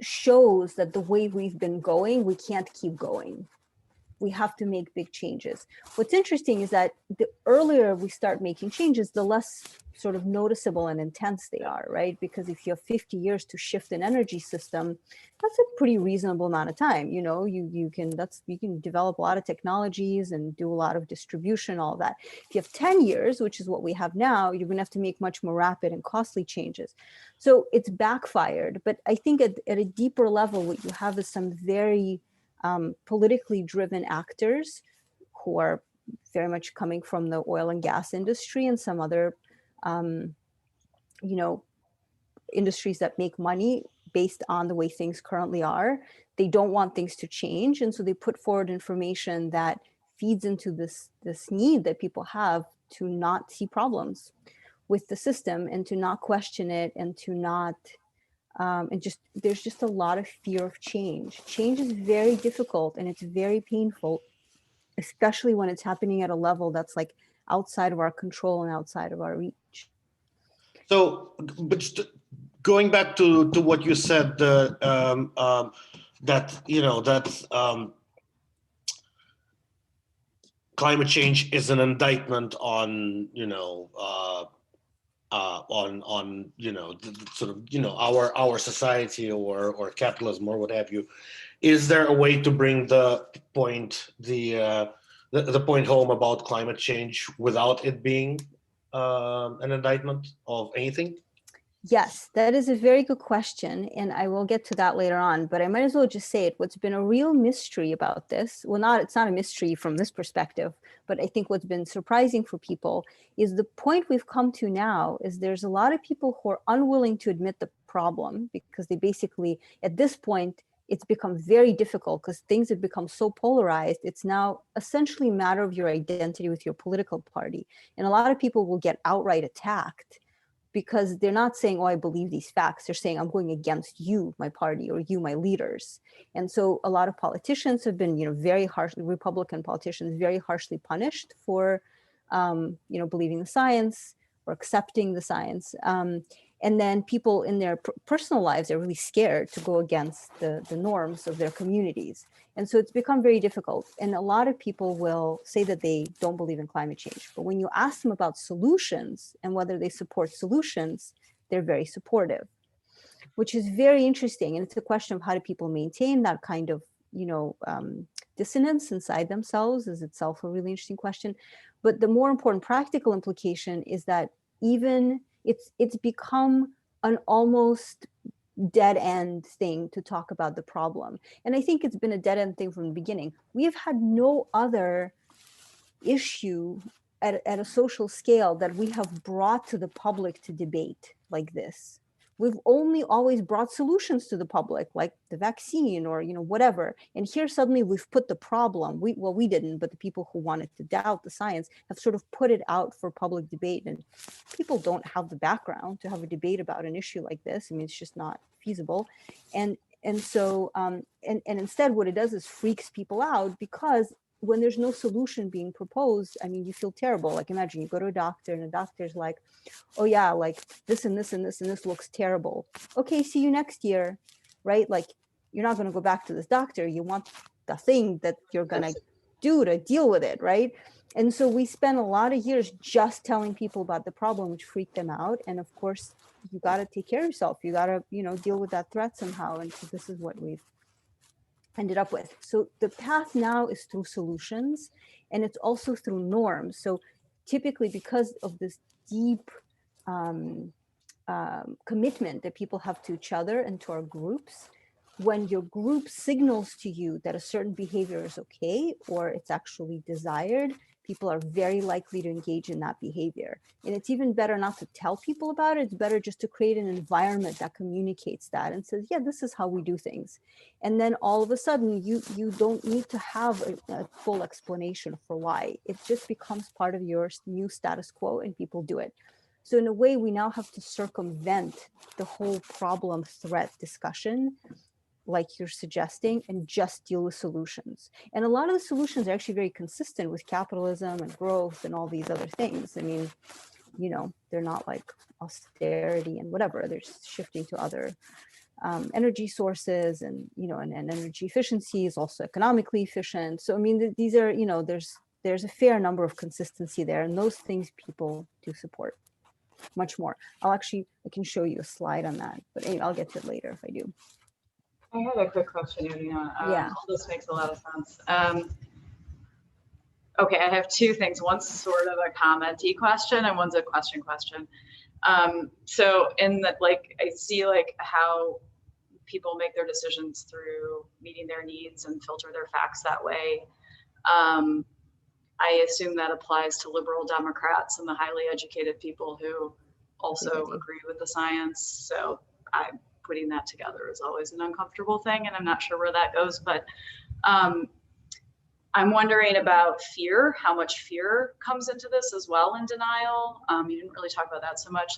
shows that the way we've been going, we can't keep going. We have to make big changes. What's interesting is that the earlier we start making changes, the less sort of noticeable and intense they are, right? Because if you have 50 years to shift an energy system, that's a pretty reasonable amount of time. You know, you can develop a lot of technologies and do a lot of distribution, all that. If you have 10 years, which is what we have now, you're gonna have to make much more rapid and costly changes. So it's backfired. But I think at a deeper level, what you have is some very politically driven actors who are very much coming from the oil and gas industry and some other, you know, industries that make money based on the way things currently are. They don't want things to change, and so they put forward information that feeds into this need that people have to not see problems with the system and to not question it and to not there's just a lot of fear of change. Change is very difficult and it's very painful, especially when it's happening at a level that's like outside of our control and outside of our reach. So, but just going back to what you said, that, you know, that climate change is an indictment on, you know, on you know, sort of, you know, our society or capitalism or what have you. Is there a way to bring the point home about climate change without it being an indictment of anything? Yes, that is a very good question, and I will get to that later on, but I might as well just say it. What's been a real mystery about this, well, it's not a mystery from this perspective, but I think what's been surprising for people is the point we've come to now is there's a lot of people who are unwilling to admit the problem because they basically, at this point, it's become very difficult because things have become so polarized. It's now essentially a matter of your identity with your political party. And a lot of people will get outright attacked because they're not saying, oh, I believe these facts. They're saying, I'm going against you, my party, or you, my leaders. And so a lot of politicians have been, very harshly, Republican politicians, very harshly punished for, believing the science or accepting the science. And then people in their personal lives are really scared to go against the norms of their communities. And so it's become very difficult. And a lot of people will say that they don't believe in climate change. But when you ask them about solutions and whether they support solutions, they're very supportive, which is very interesting. And it's a question of how do people maintain that kind of, dissonance inside themselves is itself a really interesting question. But the more important practical implication is that even it's become an almost dead end thing to talk about the problem. And I think it's been a dead end thing from the beginning. We have had no other issue at a social scale that we have brought to the public to debate like this. We've only always brought solutions to the public, like the vaccine or whatever. And here suddenly we've put the problem. We didn't, but the people who wanted to doubt the science have sort of put it out for public debate. And people don't have the background to have a debate about an issue like this. I mean, it's just not feasible. And so instead, what it does is freaks people out, because when there's no solution being proposed, I mean, you feel terrible. Like, imagine you go to a doctor and the doctor's like, oh yeah, like this and this and this and this looks terrible. Okay, see you next year, right? Like, you're not going to go back to this doctor. You want the thing that you're going to do to deal with it, right? And so we spent a lot of years just telling people about the problem, which freaked them out. And of course, you got to take care of yourself. You got to, deal with that threat somehow. And so this is what we've ended up with. So the path now is through solutions, and it's also through norms. So typically, because of this deep commitment that people have to each other and to our groups, when your group signals to you that a certain behavior is okay or it's actually desired, people are very likely to engage in that behavior. And it's even better not to tell people about it. It's better just to create an environment that communicates that and says, yeah, this is how we do things. And then all of a sudden, you don't need to have a full explanation for why. It just becomes part of your new status quo and people do it. So in a way, we now have to circumvent the whole problem threat discussion, like you're suggesting, and just deal with solutions. And a lot of the solutions are actually very consistent with capitalism and growth and all these other things. I mean, they're not like austerity and whatever. They're shifting to other energy sources, and and energy efficiency is also economically efficient. So I mean, these are there's a fair number of consistency there, and those things people do support much more. I can show you a slide on that, but anyway, I'll get to it later if I do. I had a quick question, Irina. Yeah. All this makes a lot of sense. Okay, I have two things. One's sort of a commenty question and one's a question. So in that, I see how people make their decisions through meeting their needs and filter their facts that way. I assume that applies to liberal Democrats and the highly educated people who also agree with the science. So I'm putting that together is always an uncomfortable thing, and I'm not sure where that goes, but I'm wondering about fear, how much fear comes into this as well in denial. You didn't really talk about that so much,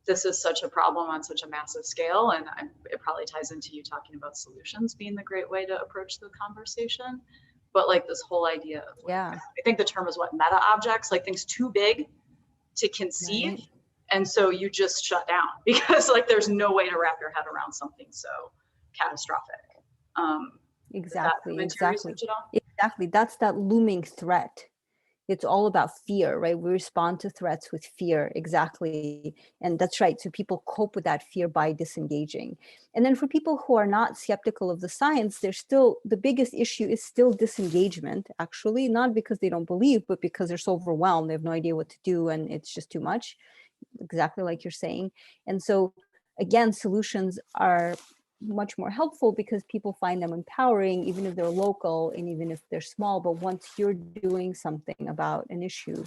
this is such a problem on such a massive scale, and it probably ties into you talking about solutions being the great way to approach the conversation. But this whole idea of, I think the term is meta objects, things too big to conceive. Right. And so you just shut down because there's no way to wrap your head around something so catastrophic. Exactly. That's that looming threat. It's all about fear, right? We respond to threats with fear. Exactly. And that's right. So people cope with that fear by disengaging. And then for people who are not skeptical of the science, the biggest issue is still disengagement, actually, not because they don't believe, but because they're so overwhelmed. They have no idea what to do and it's just too much. Exactly like you're saying. And so again, solutions are much more helpful because people find them empowering, even if they're local and even if they're small. But once you're doing something about an issue,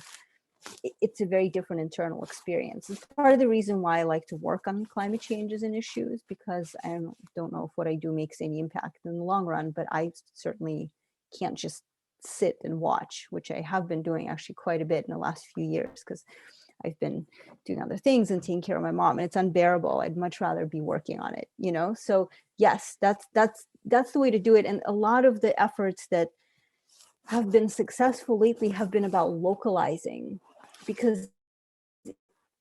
it's a very different internal experience. It's part of the reason why I like to work on climate changes and issues, because I don't know if what I do makes any impact in the long run, but I certainly can't just sit and watch, which I have been doing actually quite a bit in the last few years, because I've been doing other things and taking care of my mom, and it's unbearable. I'd much rather be working on it, you know? So yes, that's the way to do it. And a lot of the efforts that have been successful lately have been about localizing, because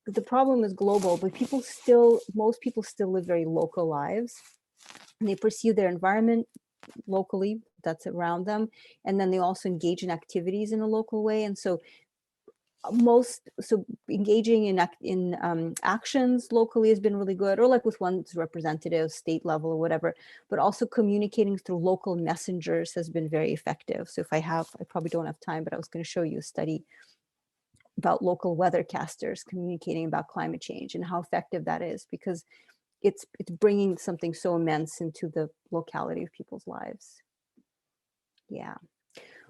the problem is global, but most people still live very local lives, and they pursue their environment locally that's around them, and then they also engage in activities in a local way. And so engaging in actions locally has been really good, or like with one's representative, state level or whatever, but also communicating through local messengers has been very effective. So I probably don't have time, but I was going to show you a study about local weathercasters communicating about climate change and how effective that is, because it's bringing something so immense into the locality of people's lives. Yeah.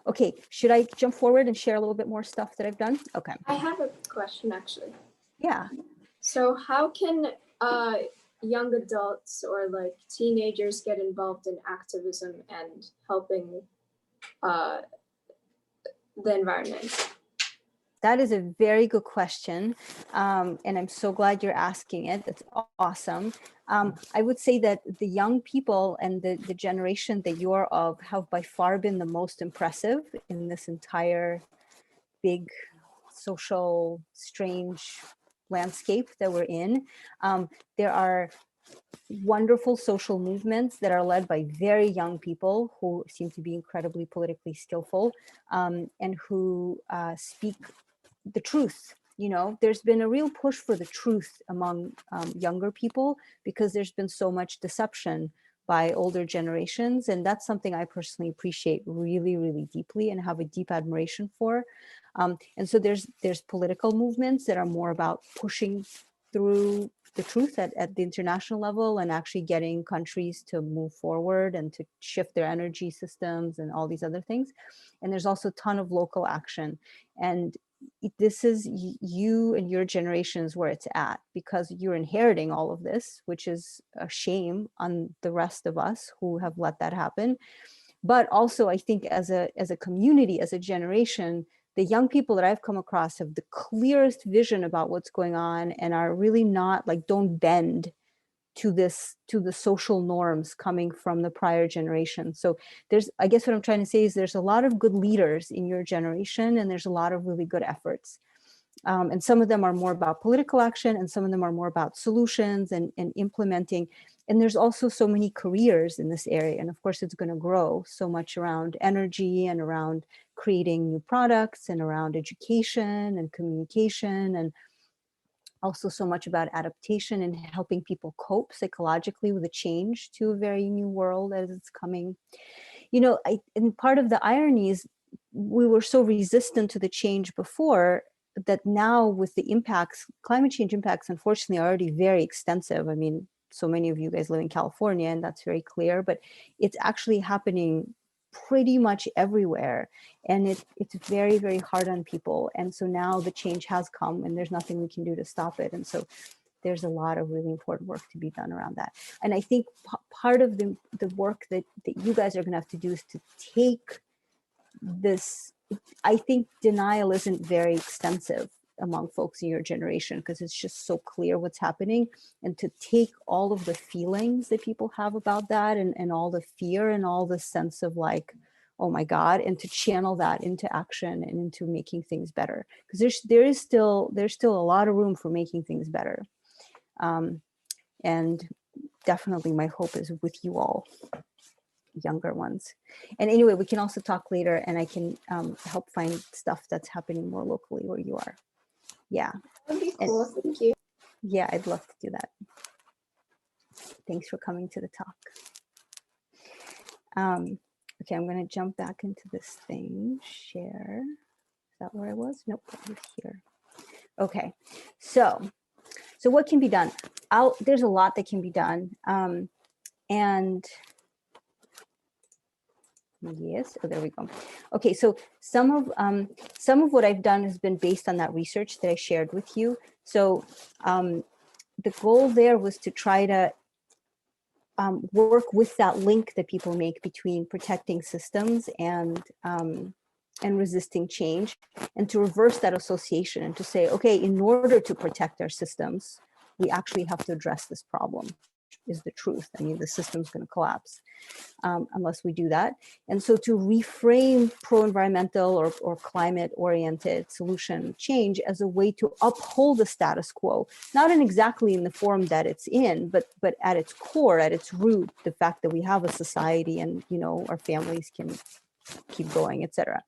Okay, should I jump forward and share a little bit more stuff that I've done? Okay. I have a question actually. Yeah. So how can young adults or like teenagers get involved in activism and helping the environment? That is a very good question. And I'm so glad you're asking it. That's awesome. I would say that the young people and the generation that you're of have by far been the most impressive in this entire big social strange landscape that we're in. There are wonderful social movements that are led by very young people who seem to be incredibly politically skillful, and who speak the truth. You know, there's been a real push for the truth among younger people, because there's been so much deception by older generations. And that's something I personally appreciate really, really deeply and have a deep admiration for. And so there's political movements that are more about pushing through the truth at the international level and actually getting countries to move forward and to shift their energy systems and all these other things. And there's also a ton of local action. And this is you and your generations where it's at, because you're inheriting all of this, which is a shame on the rest of us who have let that happen. But also, I think as a community, as a generation, the young people that I've come across have the clearest vision about what's going on and are really not like, don't bend to the social norms coming from the prior generation. So I guess what I'm trying to say is there's a lot of good leaders in your generation, and there's a lot of really good efforts. And some of them are more about political action, and some of them are more about solutions and implementing. And there's also so many careers in this area. And of course, it's going to grow so much around energy and around creating new products and around education and communication, and also so much about adaptation and helping people cope psychologically with the change to a very new world as it's coming. You know, and part of the irony is we were so resistant to the change before that now with the impacts, climate change impacts, unfortunately, are already very extensive. I mean, so many of you guys live in California, and that's very clear, but it's actually happening pretty much everywhere. And it's very, very hard on people. And so now the change has come, and there's nothing we can do to stop it. And so there's a lot of really important work to be done around that. And I think part of the work that you guys are going to have to do is to take this. I think denial isn't very extensive among folks in your generation, because it's just so clear what's happening, and to take all of the feelings that people have about that, and all the fear and all the sense of like, oh my God, and to channel that into action and into making things better, because there's still a lot of room for making things better. And definitely my hope is with you all, younger ones. And anyway, we can also talk later, and I can help find stuff that's happening more locally where you are. Yeah. That'd be cool. Thank you. Yeah, I'd love to do that. Thanks for coming to the talk. Okay, I'm going to jump back into this thing. Share. Is that where I was? Nope, I was here. Okay, so what can be done? There's a lot that can be done. And Yes, oh, there we go. Okay, so some of what I've done has been based on that research that I shared with you. So the goal there was to try to work with that link that people make between protecting systems and resisting change, and to reverse that association and to say, okay, in order to protect our systems, we actually have to address this problem, is the truth. I mean, the system's going to collapse unless we do that. And so to reframe pro-environmental or climate-oriented solution change as a way to uphold the status quo, not in exactly in the form that it's in, but at its core, at its root, the fact that we have a society and, you know, our families can keep going, et cetera.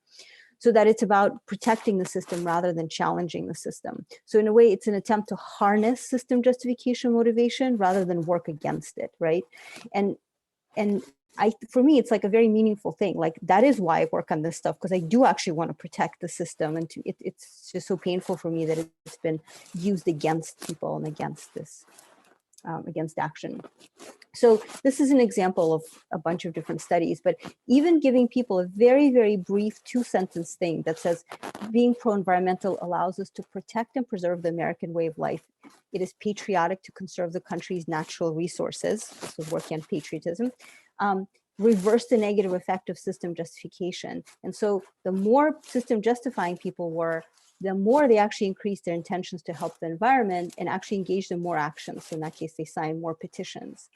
So that it's about protecting the system rather than challenging the system. So in a way, it's an attempt to harness system justification motivation rather than work against it, right? And for me, it's like a very meaningful thing. Like, that is why I work on this stuff, because I do actually want to protect the system. And it's just so painful for me that it's been used against people and against this, against action. So this is an example of a bunch of different studies, but even giving people a very, very brief 2-sentence thing that says being pro-environmental allows us to protect and preserve the American way of life. It is patriotic to conserve the country's natural resources. So working on patriotism. Reverse the negative effect of system justification. And so the more system justifying people were, the more they actually increased their intentions to help the environment and actually engaged in more actions. So in that case, they signed more petitions.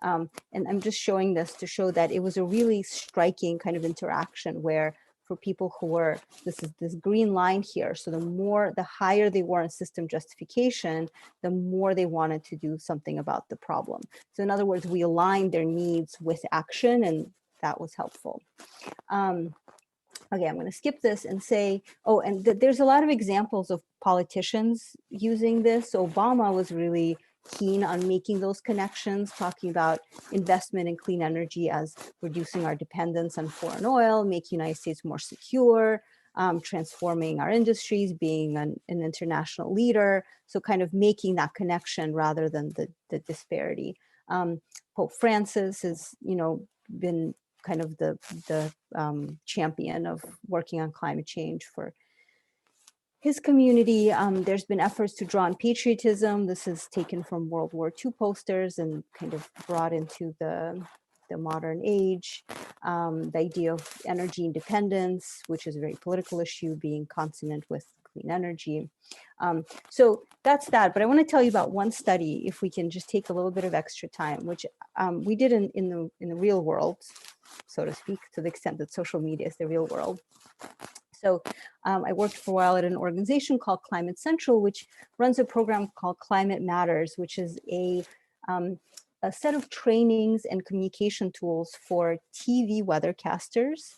And I'm just showing this to show that it was a really striking kind of interaction where for people who were, this is this green line here. So the higher they were in system justification, the more they wanted to do something about the problem. So in other words, we aligned their needs with action, and that was helpful. Okay, I'm going to skip this and say, oh, and there's a lot of examples of politicians using this. Obama was really keen on making those connections, talking about investment in clean energy as reducing our dependence on foreign oil, making the United States more secure, transforming our industries, being an international leader. So kind of making that connection rather than the disparity. Pope Francis has, you know, been kind of the champion of working on climate change for his community. There's been efforts to draw on patriotism. This is taken from World War II posters and kind of brought into the modern age. The idea of energy independence, which is a very political issue, being consonant with clean energy. So that's that. But I want to tell you about one study, if we can just take a little bit of extra time, which we did in the real world, so to speak, to the extent that social media is the real world. So I worked for a while at an organization called Climate Central, which runs a program called Climate Matters, which is a set of trainings and communication tools for TV weathercasters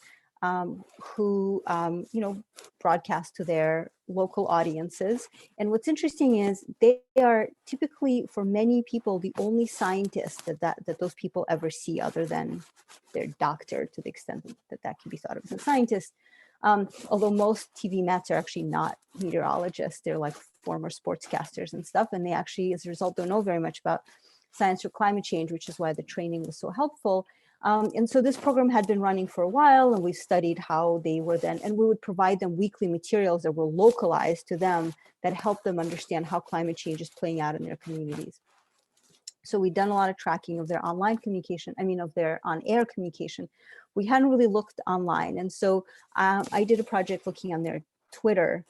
who, you know, broadcast to their local audiences. And what's interesting is they are typically, for many people, the only scientists that those people ever see, other than their doctor, to the extent that can be thought of as a scientist. Although most TV mets are actually not meteorologists, they're like former sportscasters and stuff, and they actually, as a result, don't know very much about science or climate change, which is why the training was so helpful. And so this program had been running for a while, and we studied how they were then, and we would provide them weekly materials that were localized to them that helped them understand how climate change is playing out in their communities. So we'd done a lot of tracking of their online communication, of their on-air communication. We hadn't really looked online. And so I did a project looking on their Twitter,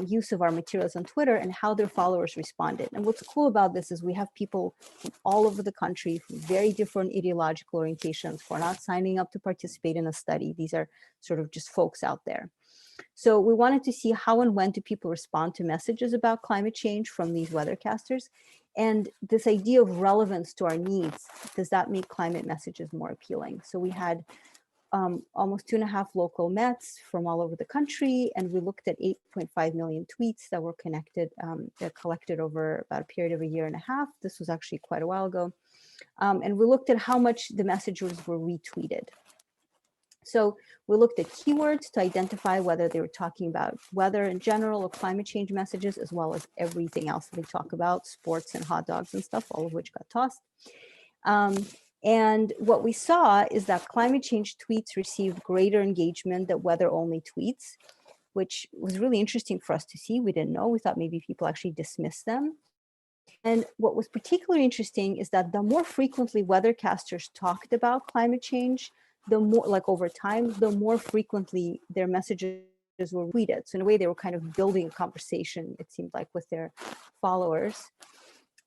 use of our materials on Twitter and how their followers responded. And what's cool about this is we have people from all over the country from very different ideological orientations who are not signing up to participate in a study. These are sort of just folks out there. So we wanted to see how and when do people respond to messages about climate change from these weathercasters. And this idea of relevance to our needs, does that make climate messages more appealing? So we had almost 2.5 local Mets from all over the country, and we looked at 8.5 million tweets that were collected over about a period of 1.5 years. This was actually quite a while ago. And we looked at how much the messages were retweeted. So we looked at keywords to identify whether they were talking about weather in general or climate change messages, as well as everything else that they talk about, sports and hot dogs and stuff, all of which got tossed. And what we saw is that climate change tweets received greater engagement than weather-only tweets, which was really interesting for us to see. We didn't know. We thought maybe people actually dismissed them. And what was particularly interesting is that the more frequently weathercasters talked about climate change, the more, like over time, the more frequently their messages were tweeted. So in a way, they were kind of building a conversation, it seemed like, with their followers.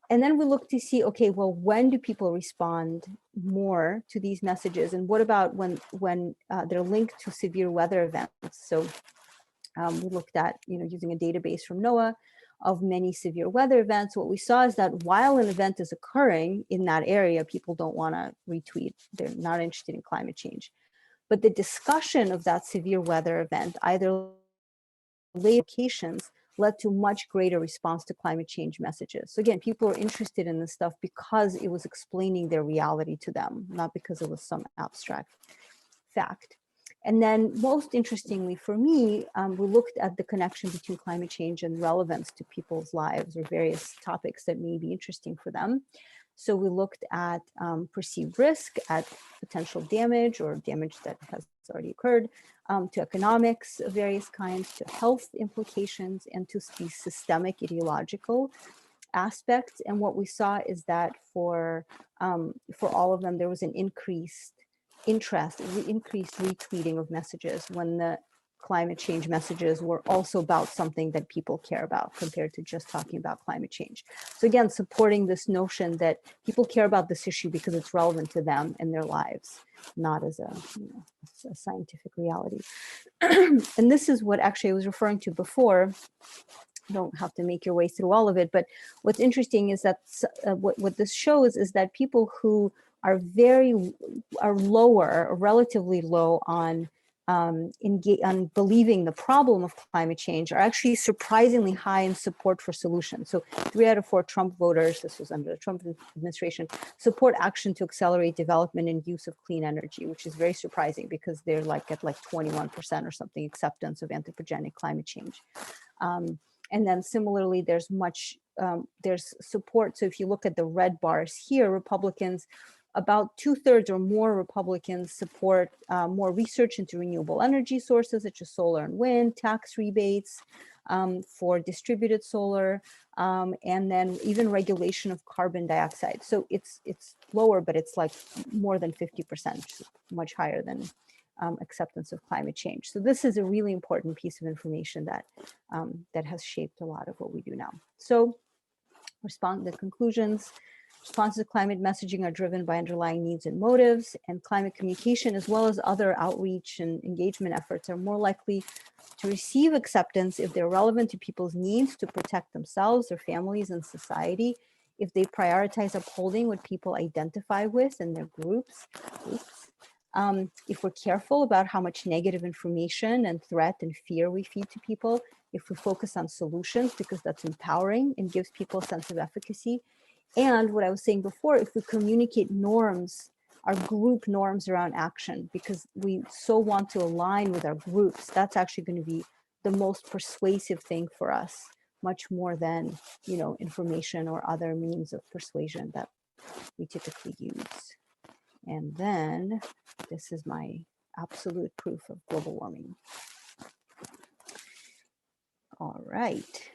And then we looked to see, okay, well, when do people respond more to these messages? And what about when they're linked to severe weather events? So we looked at, using a database from NOAA of many severe weather events. What we saw is that while an event is occurring in that area, people don't want to retweet. They're not interested in climate change. But the discussion of that severe weather event, either locations, led to much greater response to climate change messages. So again, people are interested in this stuff because it was explaining their reality to them, not because it was some abstract fact. And then most interestingly for me, we looked at the connection between climate change and relevance to people's lives or various topics that may be interesting for them. So we looked at perceived risk, at potential damage or damage that has already occurred, to economics of various kinds, to health implications, and to these systemic ideological aspects. And what we saw is that for all of them, there was an increased interest, increased retweeting of messages when the climate change messages were also about something that people care about compared to just talking about climate change. So again, supporting this notion that people care about this issue because it's relevant to them and their lives, not as a, a scientific reality. And this is what actually I was referring to before. You don't have to make your way through all of it, but what's interesting is that what this shows is that people who are lower, or relatively low on believing the problem of climate change are actually surprisingly high in support for solutions. So 3 out of 4 Trump voters, this was under the Trump administration, support action to accelerate development and use of clean energy, which is very surprising because they're like at like 21% or something acceptance of anthropogenic climate change. And then similarly, there's support. So if you look at the red bars here, Republicans, about 2/3 or more Republicans support more research into renewable energy sources such as solar and wind, tax rebates for distributed solar, and then even regulation of carbon dioxide. So it's lower, but it's like more than 50%, which is much higher than acceptance of climate change. So this is a really important piece of information that that has shaped a lot of what we do now. So the conclusions. Responses to climate messaging are driven by underlying needs and motives, and climate communication, as well as other outreach and engagement efforts, are more likely to receive acceptance if they're relevant to people's needs to protect themselves, their families, and society, if they prioritize upholding what people identify with in their groups. If we're careful about how much negative information and threat and fear we feed to people, if we focus on solutions because that's empowering and gives people a sense of efficacy. And what I was saying before, if we communicate norms, our group norms around action, because we so want to align with our groups, that's actually going to be the most persuasive thing for us, much more than, information or other means of persuasion that we typically use. And then this is my absolute proof of global warming. All right.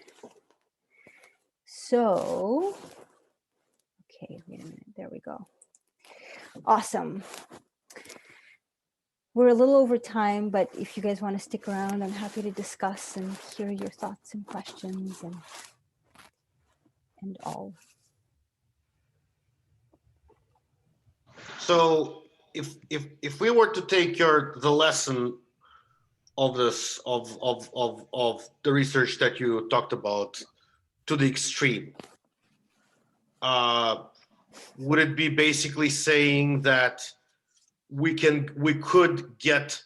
So, okay, wait a minute, there we go. Awesome. We're a little over time, but if you guys want to stick around, I'm happy to discuss and hear your thoughts and questions and all. So if we were to take the lesson of this of the research that you talked about to the extreme, would it be basically saying that we could get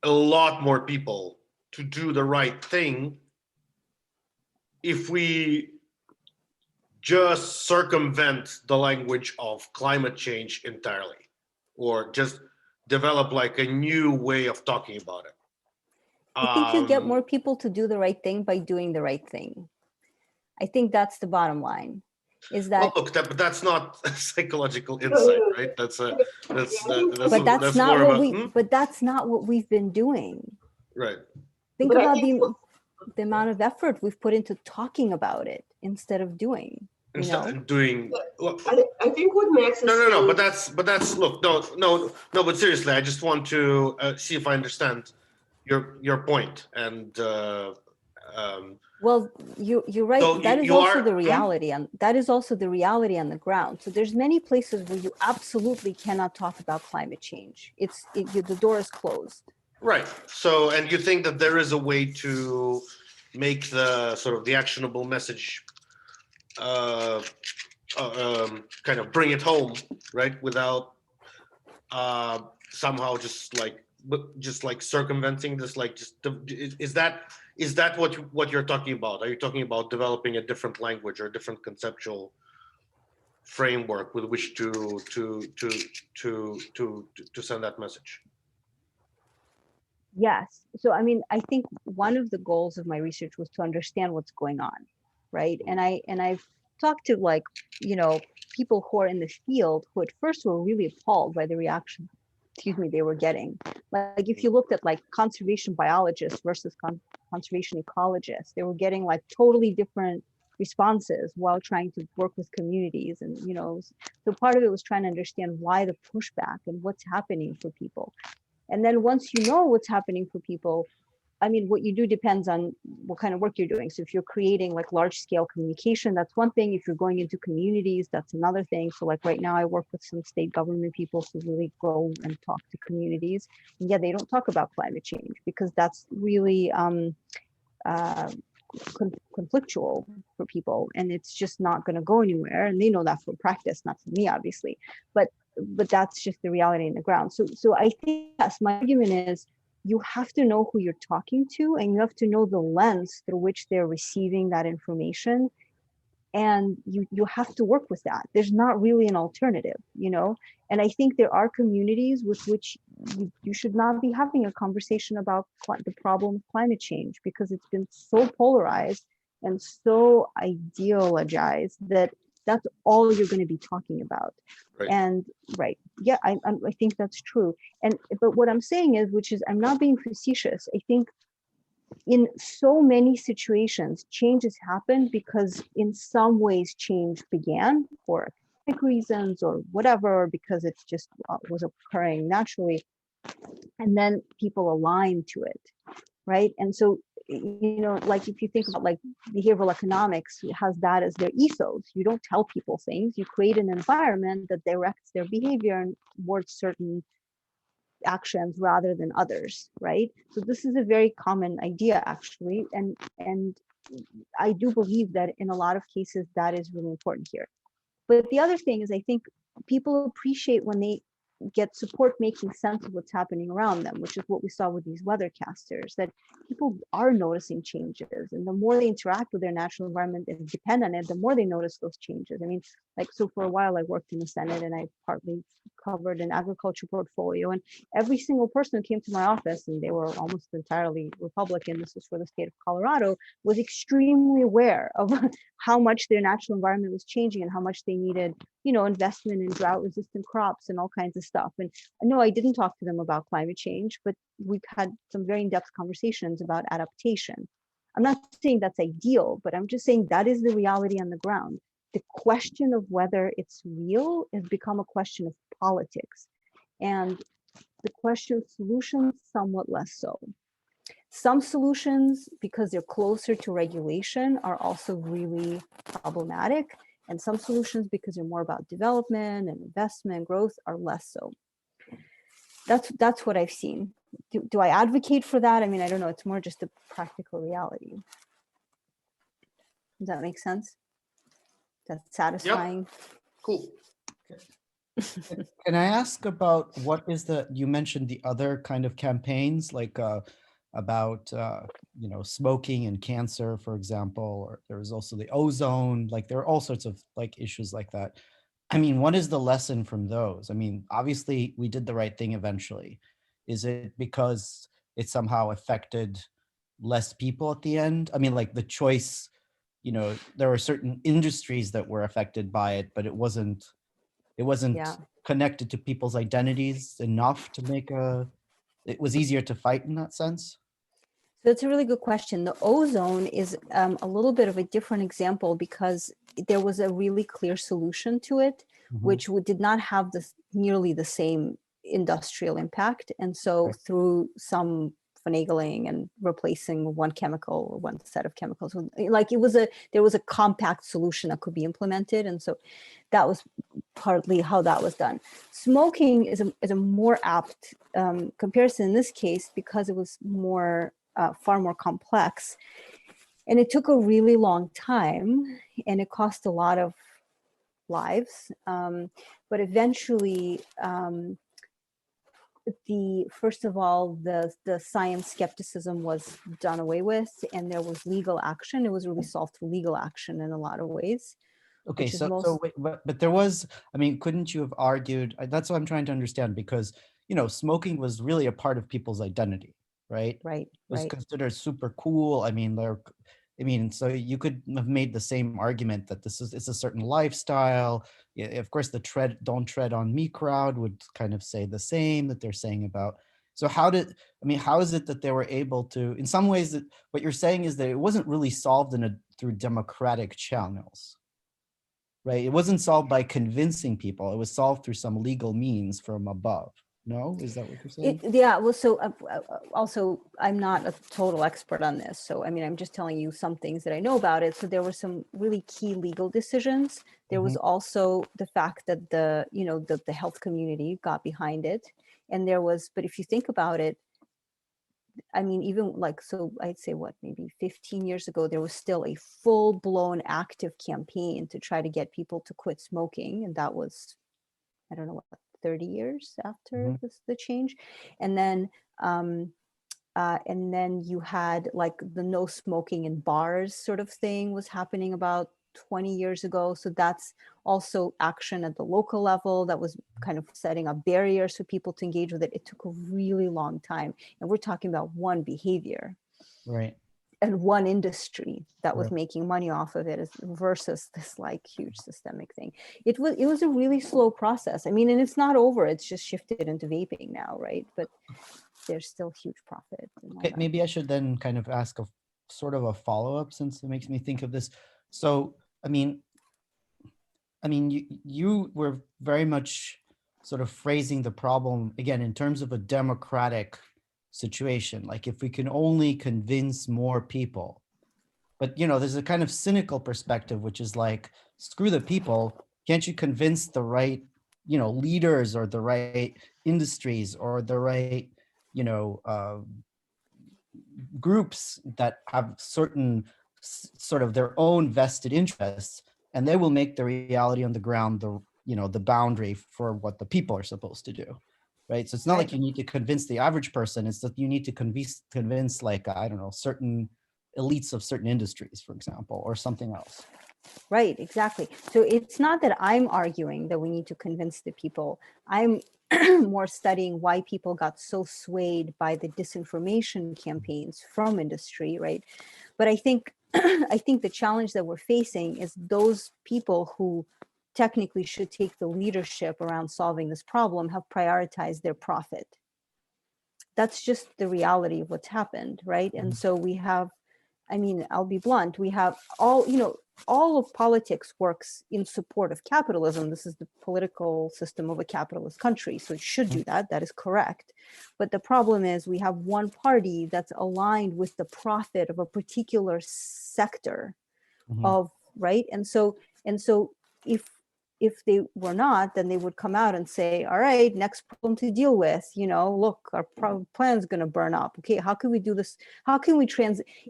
a lot more people to do the right thing if we just circumvent the language of climate change entirely, or just develop like a new way of talking about it? I think you get more people to do the right thing by doing the right thing. I think that's the bottom line. is Well, that, look, but that's not psychological insight, right? That's but that's not more what about, we, but that's not what we've been doing. right. Think But I about think the amount of effort we've put into talking about it instead of doing, you know? Instead of doing, I think what Max is no, saying, but that's look, no, but seriously, I just want to see if I understand your point. And Well, you're right. So That is you also are- the reality, and that is also the reality on the ground. So there's many places where you absolutely cannot talk about climate change. The door is closed. right. So, and you think that there is a way to make the sort of the actionable message kind of bring it home, right? Without somehow just like circumventing this, like is that what you're talking about? Are you talking about developing a different language or a different conceptual framework with which to send that message? Yes. So, I mean, I think one of the goals of my research was to understand what's going on, right? And I've talked to, like, you know, people who are in the field who at first were really appalled by the reaction, they were getting. Like, if you looked at like conservation biologists versus conservation ecologists, they were getting like totally different responses while trying to work with communities. And, you know, so part of it was trying to understand why the pushback and what's happening for people. And then once you know what's happening for people, I mean, what you do depends on what kind of work you're doing. So if you're creating like large scale communication, that's one thing. If you're going into communities, that's another thing. So like right now I work with some state government people who really go and talk to communities. And yeah, they don't talk about climate change because that's really conflictual for people, and it's just not going to go anywhere. And they know that from practice, not from me, obviously, but that's just the reality in the ground. So I think, yes, my argument is you have to know who you're talking to, and you have to know the lens through which they're receiving that information, and you have to work with that. There's not really an alternative, you know. And I think there are communities with which you should not be having a conversation about the problem of climate change, because it's been so polarized and so ideologized that that's all you're going to be talking about. Right. And right, yeah, I think that's true. And but what I'm saying is, which is, I'm not being facetious, I think in so many situations, change has happened because in some ways change began for economic reasons or whatever, because it just was occurring naturally. And then people align to it, right? And so, you know, like if you think about like behavioral economics, it has that as their ethos. You don't tell people things, you create an environment that directs their behavior towards certain actions rather than others, right? So this is a very common idea, actually, and I do believe that in a lot of cases that is really important here. But the other thing is, I think people appreciate when they get support making sense of what's happening around them, which is what we saw with these weathercasters, that people are noticing changes, and the more they interact with their natural environment and depend on it, the more they notice those changes. I mean, like, so for a while I worked in the Senate and I partly covered an agriculture portfolio, and every single person who came to my office, and they were almost entirely Republican, this was for the state of Colorado, was extremely aware of how much their natural environment was changing and how much they needed, you know, investment in drought resistant crops and all kinds of stuff. And no, I didn't talk to them about climate change, but we've had some very in-depth conversations about adaptation. I'm not saying that's ideal, but I'm just saying that is the reality on the ground. The question of whether it's real has become a question of politics, and the question of solutions somewhat less so. Some solutions, because they're closer to regulation, are also really problematic, and some solutions, because they're more about development and investment and growth, are less so. That's what I've seen. Do I advocate for that? I mean, I don't know. It's more just a practical reality. Does that make sense? That's satisfying. Yep. Cool. Can I ask about what is you mentioned the other kind of campaigns, like about you know, smoking and cancer, for example, or there was also the ozone, like there are all sorts of like issues like that. I mean, what is the lesson from those? I mean, obviously we did the right thing eventually. Is it because it somehow affected less people at the end? I mean, like the choice there were certain industries that were affected by it, but it wasn't Yeah. connected to people's identities enough to make it was easier to fight in that sense? So that's a really good question. The ozone is a little bit of a different example because there was a really clear solution to it, which did not have nearly the same industrial impact. And so through some finagling and replacing one chemical or one set of chemicals, like there was a compact solution that could be implemented. And so that was partly how that was done. Smoking is a more apt comparison in this case because it was far more complex, and it took a really long time, and it cost a lot of lives. But eventually, first of all, the science skepticism was done away with, and there was legal action. It was really solved through legal action in a lot of ways. Okay, so wait, but there was, I mean, couldn't you have argued? That's what I'm trying to understand, because smoking was really a part of people's identity, right? Right. It was considered super cool. I mean, so you could have made the same argument that it's a certain lifestyle. Yeah, of course, the "don't tread on me" crowd would kind of say the same that they're saying about. So how is it that they were able to, in some ways, that what you're saying is that it wasn't really solved through democratic channels, right? It wasn't solved by convincing people. It was solved through some legal means from above. No, is that what you're saying? Yeah. Well, so also, I'm not a total expert on this. So, I mean, I'm just telling you some things that I know about it. So there were some really key legal decisions. There was also the fact that the health community got behind it. And but if you think about it, I mean, even so I'd say maybe 15 years ago, there was still a full-blown active campaign to try to get people to quit smoking. And that was, I don't know, 30 years after the change. And then you had the no smoking in bars sort of thing was happening about 20 years ago. So that's also action at the local level that was kind of setting up barriers for people to engage with it. It took a really long time. And we're talking about one behavior. Right. And one industry that was making money off of it versus this huge systemic thing. It was a really slow process. I mean, and it's not over. It's just shifted into vaping now, right? But there's still huge profit. Okay, maybe I should then kind of ask a sort of a follow-up, since it makes me think of this. So, I mean, you were very much sort of phrasing the problem again in terms of a democratic situation, like if we can only convince more people. But there's a kind of cynical perspective, which is like, screw the people, can't you convince the right leaders or the right industries or the right groups that have certain sort of their own vested interests, and they will make the reality on the ground the boundary for what the people are supposed to do. Right. So it's not like you need to convince the average person. It's that you need to convince I don't know, certain elites of certain industries, for example, or something else. Right, exactly. So it's not that I'm arguing that we need to convince the people. I'm more studying why people got so swayed by the disinformation campaigns from industry, right? But I think the challenge that we're facing is those people who technically should take the leadership around solving this problem have prioritized their profit. That's just the reality of what's happened, right? And so we have, I mean, I'll be blunt, we have all of politics works in support of capitalism. This is the political system of a capitalist country, so it should do that. That is correct. But the problem is we have one party that's aligned with the profit of a particular sector of, right? And so if they were not, then they would come out and say, all right, next problem to deal with, look, our plan is going to burn up. Okay, how can we do this? How can we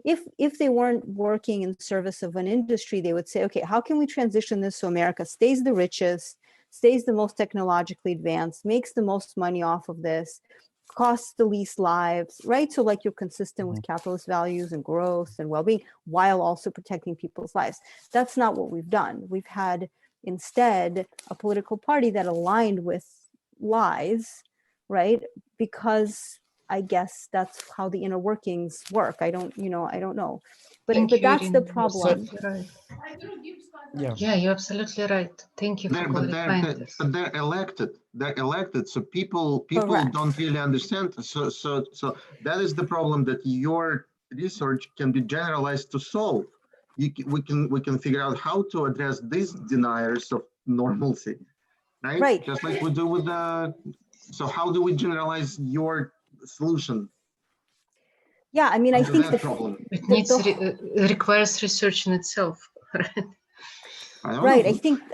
if they weren't working in service of an industry, they would say, okay, how can we transition this so America stays the richest, stays the most technologically advanced, makes the most money off of this, costs the least lives, right? So you're consistent with capitalist values and growth and well-being while also protecting people's lives. That's not what we've done. We've had instead a political party that aligned with lies, right? Because I guess that's how the inner workings work. I don't know. But Thank you, that's the Irina. You're problem. absolutely right. Yeah. Yeah, you're absolutely right. Thank you for clarifying this. But they're elected. They're elected. So people Correct. don't really understand. So that is the problem that your research can be generalized to solve. We can figure out how to address these deniers of normalcy, right? Right. Just like we do with the. So how do we generalize your solution? Yeah, I mean, I to think that problem? It needs requires research in itself, right? Right.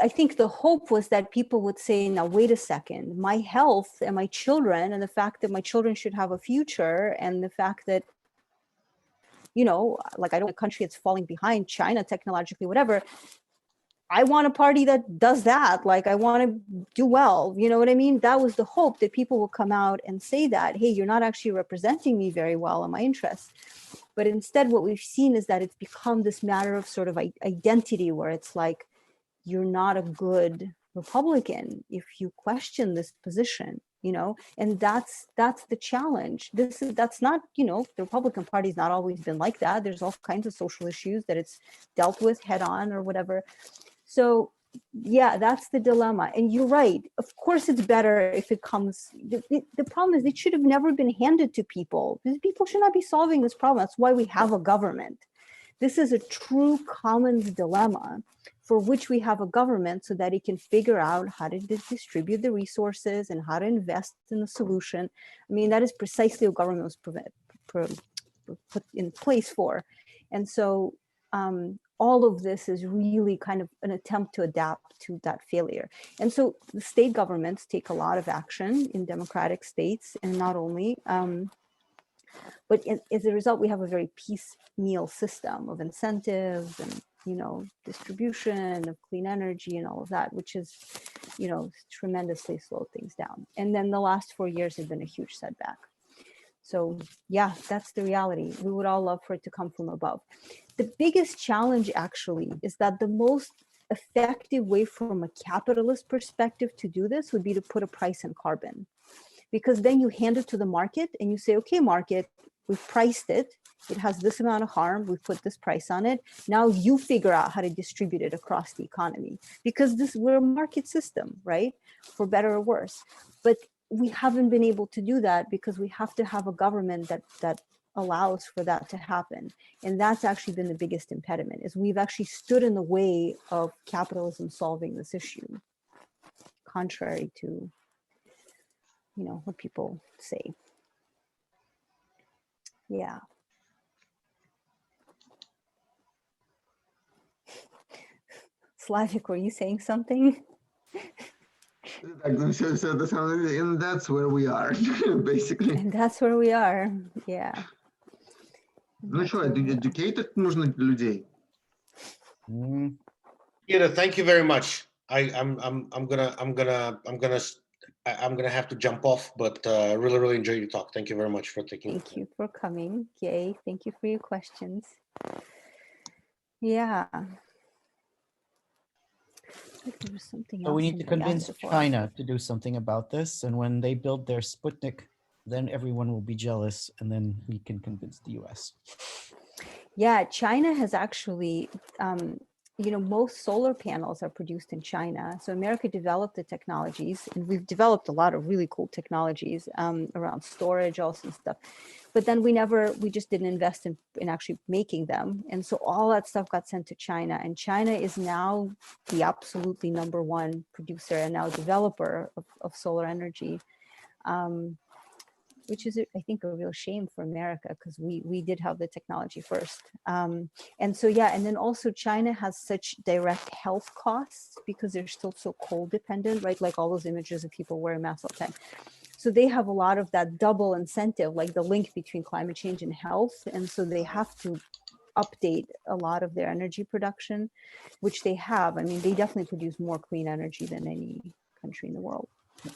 I think the hope was that people would say, now, wait a second, my health and my children and the fact that my children should have a future and the fact that, like I don't want a country that's falling behind China technologically, whatever. I want a party that does that. Like I want to do well. You know what I mean? That was the hope, that people will come out and say that, hey, you're not actually representing me very well in my interests. But instead, what we've seen is that it's become this matter of sort of identity, where it's like, you're not a good Republican if you question this position, and that's the challenge. That's not, the Republican Party's not always been like that. There's all kinds of social issues that it's dealt with head on or whatever. So yeah, that's the dilemma. And you're right. Of course, it's better if it comes. The problem is it should have never been handed to people. These people should not be solving this problem. That's why we have a government. This is a true commons dilemma for which we have a government, so that it can figure out how to distribute the resources and how to invest in the solution. I mean, that is precisely what government was put in place for. And so all of this is really kind of an attempt to adapt to that failure. And so the state governments take a lot of action in democratic states, and not only, but as a result, we have a very piecemeal system of incentives and, distribution of clean energy and all of that, which is, tremendously slowed things down. And then the last 4 years have been a huge setback. So yeah, that's the reality. We would all love for it to come from above. The biggest challenge actually is that the most effective way from a capitalist perspective to do this would be to put a price on carbon. Because then you hand it to the market and you say, okay, market, we've priced it. It has this amount of harm. We've put this price on it. Now you figure out how to distribute it across the economy, because we're a market system, right? For better or worse. But we haven't been able to do that because we have to have a government that allows for that to happen. And that's actually been the biggest impediment, is we've actually stood in the way of capitalism solving this issue, contrary to what people say. Yeah. Slavik, were you saying something? And that's where we are, basically. And that's where we are, yeah. Ну что, educated нужно людей. Ira, thank you very much. I'm gonna have to jump off, but really enjoyed your talk. Thank you very much for taking. Thank you for coming. Yay! Thank you for your questions. Yeah. There was something So else we need to somebody convince asked for. China to do something about this, and when they build their Sputnik, then everyone will be jealous, and then we can convince the US. Yeah, China has actually, most solar panels are produced in China. So America developed the technologies, and we've developed a lot of really cool technologies around storage also and stuff. But then we just didn't invest in actually making them. And so all that stuff got sent to China, and China is now the absolutely #1 producer and now developer of solar energy. Which is, I think, a real shame for America, because we did have the technology first. And so, yeah, and then also China has such direct health costs because they're still so coal dependent, right? Like all those images of people wearing masks all the time. So they have a lot of that double incentive, like the link between climate change and health. And so they have to update a lot of their energy production, which they have. I mean, they definitely produce more clean energy than any country in the world.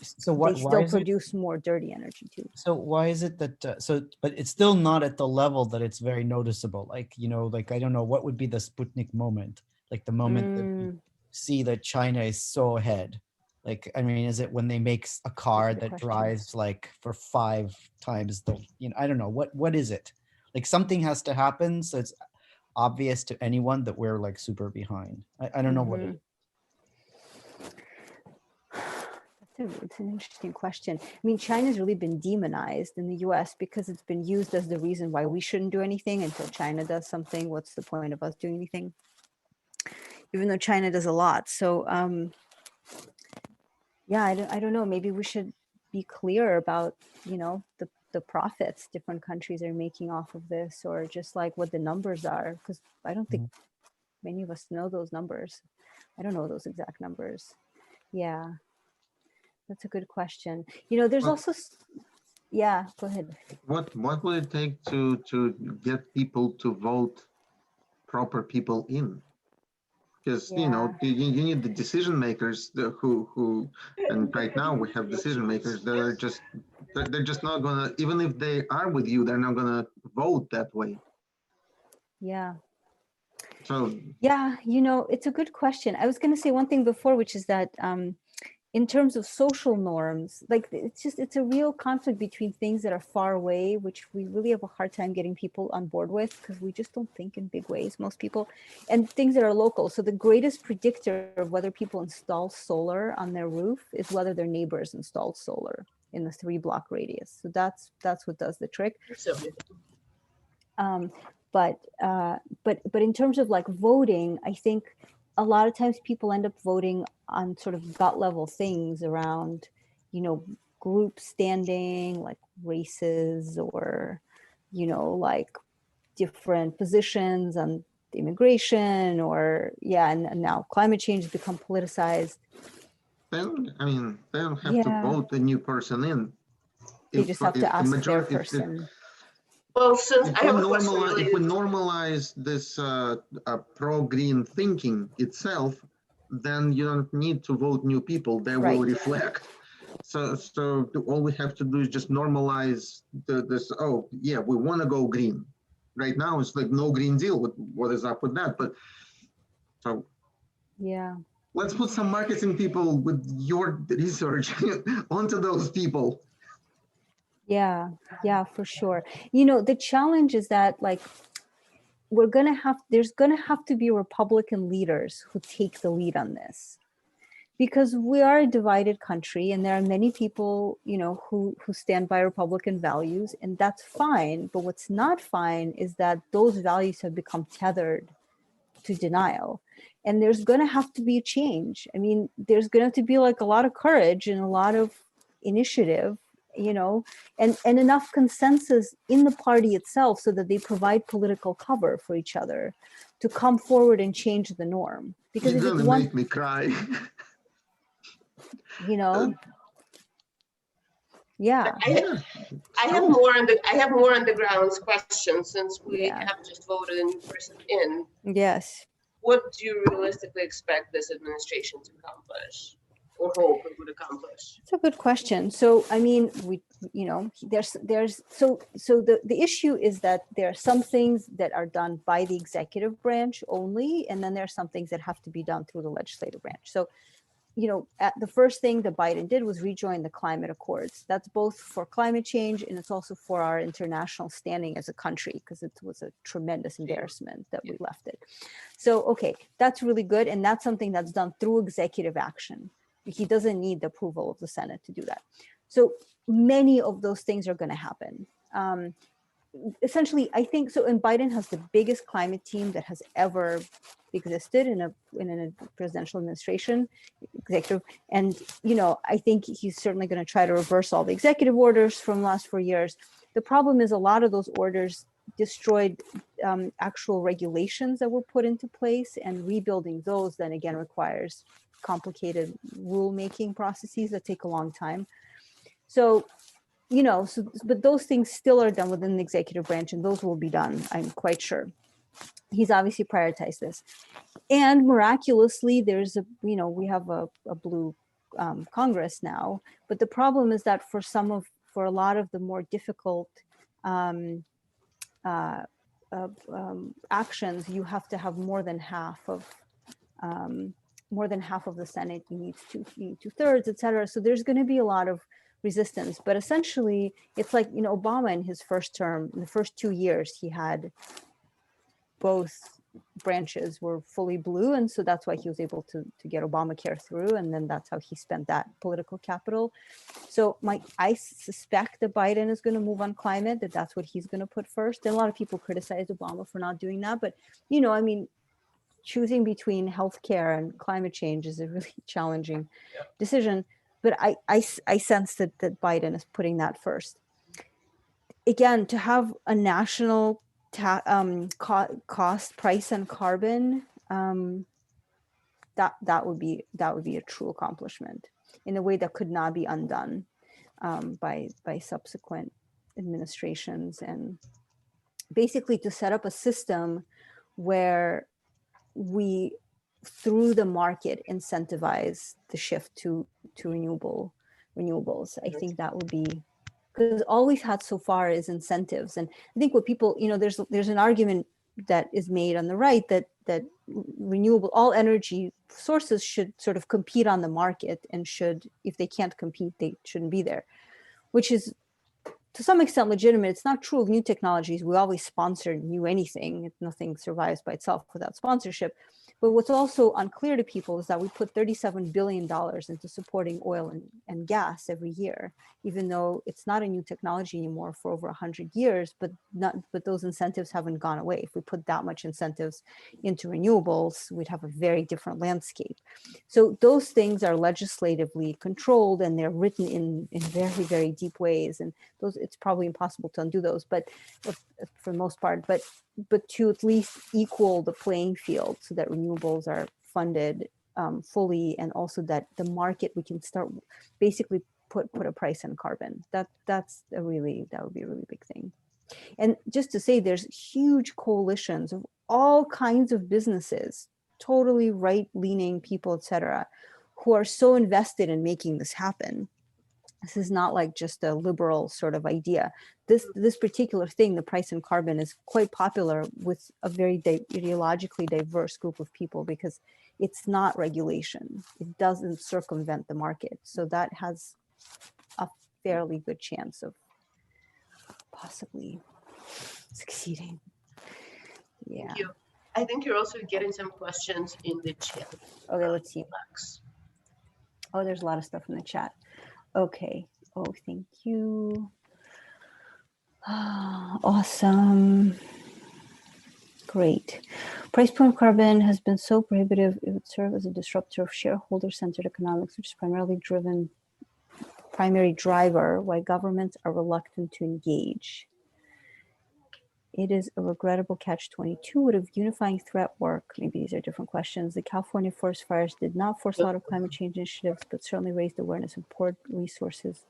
So what? They still produce more dirty energy too. So why is it that but it's still not at the level that it's very noticeable? Like, I don't know, what would be the Sputnik moment? Like the moment that you see that China is so ahead. Like, I mean, is it when they make a car Good that question. drives like for 5 times the, I don't know, what is it? Like something has to happen, so it's obvious to anyone that we're like super behind. I don't know what it is. It's an interesting question. I mean, China's really been demonized in the US because it's been used as the reason why we shouldn't do anything until China does something. What's the point of us doing anything? Even though China does a lot. So yeah, I don't know. Maybe we should be clear about, the profits different countries are making off of this, or just like what the numbers are, because I don't think many of us know those numbers. I don't know those exact numbers. Yeah. That's a good question. There's also, yeah, go ahead. What would it take to get people to vote proper people in? Because you need the decision makers who and right now we have decision makers that are they're just not gonna, even if they are with you, they're not gonna vote that way. Yeah. So yeah, it's a good question. I was going to say one thing before, which is that in terms of social norms, like it's a real conflict between things that are far away, which we really have a hard time getting people on board with because we just don't think in big ways, most people, and things that are local. So the greatest predictor of whether people install solar on their roof is whether their neighbors installed solar in the 3-block radius. So that's what does the trick. But in terms of like voting, I think a lot of times people end up voting on sort of gut level things around, group standing, like races, or, like different positions on immigration, or and now climate change has become politicized. then, I mean, they don't have to vote a new person in. They just have to ask their person. Well, since if we normalize this pro-green thinking itself, then you don't need to vote new people. They will reflect. So all we have to do is just normalize this. Oh, yeah, we want to go green. Right now, it's like no Green Deal. What is up with that? But so yeah, let's put some marketing people with your research onto those people. Yeah, for sure. The challenge is that like there's gonna have to be Republican leaders who take the lead on this, because we are a divided country and there are many people, who stand by Republican values, and that's fine. But what's not fine is that those values have become tethered to denial. And there's gonna have to be a change. I mean, there's gonna have to be like a lot of courage and a lot of initiative, and enough consensus in the party itself so that they provide political cover for each other to come forward and change the norm. Because you're gonna make me cry. Yeah. I have more on the grounds questions, since we have just voted a new person in. Yes. What do you realistically expect this administration to accomplish, or hope it would accomplish? It's a good question. So, I mean, there's the issue is that there are some things that are done by the executive branch only, and then there are some things that have to be done through the legislative branch. So, the first thing that Biden did was rejoin the climate accords. That's both for climate change and it's also for our international standing as a country, because it was a tremendous embarrassment that we left it. So, okay, that's really good. And that's something that's done through executive action. He doesn't need the approval of the Senate to do that. So many of those things are going to happen. Essentially, I think so. And Biden has the biggest climate team that has ever existed in a presidential administration, executive. And I think he's certainly going to try to reverse all the executive orders from the last 4 years. The problem is a lot of those orders destroyed actual regulations that were put into place, and rebuilding those then again requires complicated rulemaking processes that take a long time. So, but those things still are done within the executive branch, and those will be done, I'm quite sure. He's obviously prioritized this. And miraculously, we have a blue Congress now. But the problem is that for a lot of the more difficult actions, you have to have more than half of more than half of the Senate, you need two-thirds, et cetera. So there's going to be a lot of resistance. But essentially, it's like, Obama in his first term, in the first 2 years, he had both branches were fully blue. And so that's why he was able to get Obamacare through. And then that's how he spent that political capital. So I suspect that Biden is going to move on climate, that's what he's going to put first. And a lot of people criticize Obama for not doing that. But, choosing between healthcare and climate change is a really challenging decision. But I sense that Biden is putting that first. Again, to have a national cost price on carbon, that would be a true accomplishment in a way that could not be undone by subsequent administrations, and basically to set up a system where we, through the market, incentivize the shift to renewables. I think that would be, because all we've had so far is incentives. And I think what people, there's an argument that is made on the right that renewable, all energy sources should sort of compete on the market, and if they can't compete, they shouldn't be there, which is to some extent legitimate. It's not true of new technologies. We always sponsor new anything. Nothing survives by itself without sponsorship. But what's also unclear to people is that we put $37 billion into supporting oil and gas every year, even though it's not a new technology anymore for over 100 years, but those incentives haven't gone away. If we put that much incentives into renewables, we'd have a very different landscape. So those things are legislatively controlled, and they're written in very, very deep ways. And it's probably impossible to undo those, but for the most part, but to at least equal the playing field so that renewables are funded fully, and also that the market, we can start basically put a price on carbon. That would be a really big thing. And just to say, there's huge coalitions of all kinds of businesses, totally right-leaning people, et cetera, who are so invested in making this happen. This is not like just a liberal sort of idea. This particular thing, the price on carbon, is quite popular with a very ideologically diverse group of people, because it's not regulation. It doesn't circumvent the market. So that has a fairly good chance of possibly succeeding. Yeah. Thank you. I think you're also getting some questions in the chat. Okay, let's see. Oh, there's a lot of stuff in the chat. Okay. Oh, thank you. Awesome. Great. Price point carbon has been so prohibitive, it would serve as a disruptor of shareholder-centered economics, which is primary driver why governments are reluctant to engage. It is a regrettable catch-22. Would a unifying threat work? Maybe these are different questions. The California forest fires did not force a lot of climate change initiatives, but certainly raised awareness and poured resources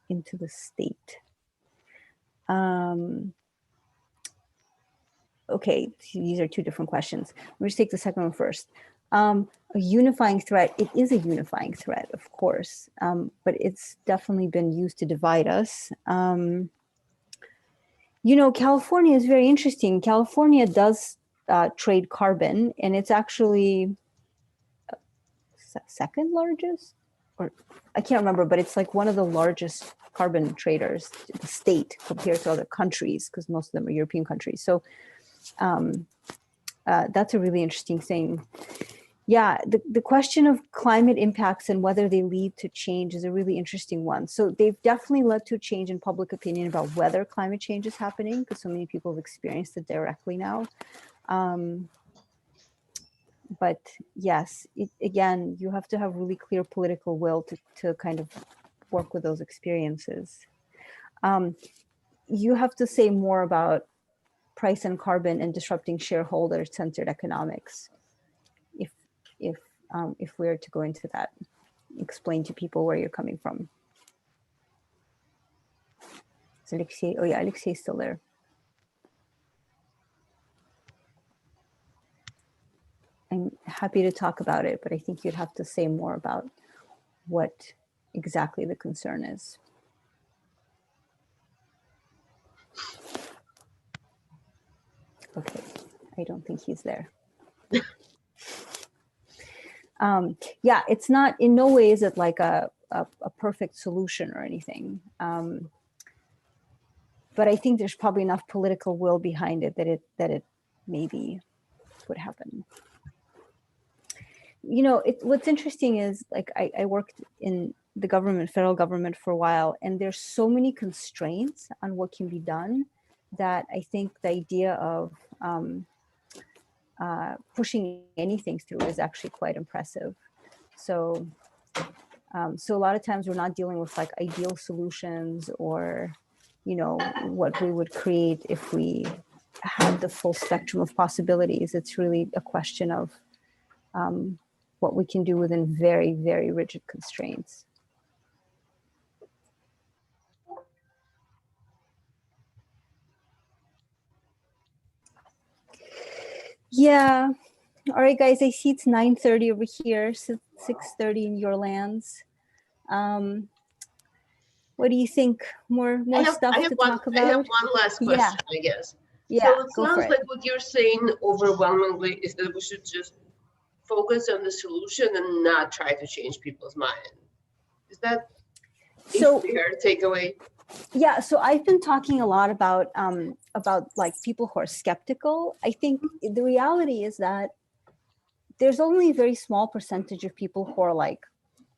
into the state. Okay, these are two different questions. Let me just take the second one first. A unifying threat, it is a unifying threat, of course, but it's definitely been used to divide us. California is very interesting. California does trade carbon, and it's actually second largest, or I can't remember, but it's like one of the largest carbon traders, the state, compared to other countries, because most of them are European countries. So that's a really interesting thing. Yeah, the question of climate impacts and whether they lead to change is a really interesting one. So they've definitely led to a change in public opinion about whether climate change is happening, because so many people have experienced it directly now. But yes, again, you have to have really clear political will to kind of work with those experiences. You have to say more about price and carbon and disrupting shareholder-centered economics. If we're to go into that, explain to people where you're coming from. Is Alexei? Oh yeah, Alexei's still there. I'm happy to talk about it, but I think you'd have to say more about what exactly the concern is. Okay, I don't think he's there. Yeah, it's not, in no way is it like a perfect solution or anything. But I think there's probably enough political will behind it that it maybe would happen. You know, what's interesting is, like, I worked in the government, federal government, for a while, and there's so many constraints on what can be done that I think the idea of pushing anything through is actually quite impressive. So, so a lot of times we're not dealing with like ideal solutions or, you know, what we would create if we had the full spectrum of possibilities. It's really a question of what we can do within very, very rigid constraints. Yeah. All right, guys, I see it's 9:30 over here, so 6:30 in your lands. What do you think? More stuff to talk about? I have one last question, I guess. Yeah, so it go for sounds it. like what you're saying overwhelmingly is that we should just focus on the solution and not try to change people's mind. Is that a fair takeaway? Yeah, so I've been talking a lot about like people who are skeptical. I think the reality is that there's only a very small percentage of people who are like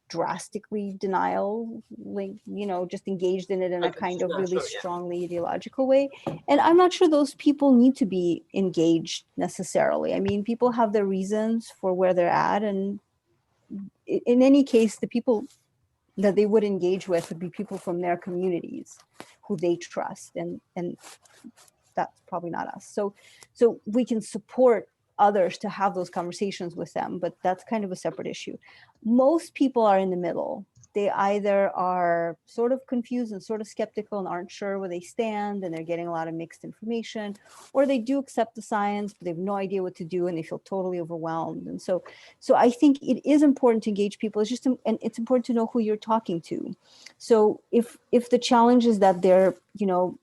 drastically denial, like, you know, just engaged in it in a kind of really strongly ideological way. And I'm not sure those people need to be engaged necessarily. I mean, people have their reasons for where they're at, and in any case, the people that they would engage with would be people from their communities who they trust, and that's probably not us. So we can support others to have those conversations with them, but that's kind of a separate issue. Most people are in the middle. They either are sort of confused and sort of skeptical and aren't sure where they stand, and they're getting a lot of mixed information, or they do accept the science, but they have no idea what to do and they feel totally overwhelmed. And so I think it is important to engage people. It's just, and it's important to know who you're talking to. So if the challenge is that they're, you know,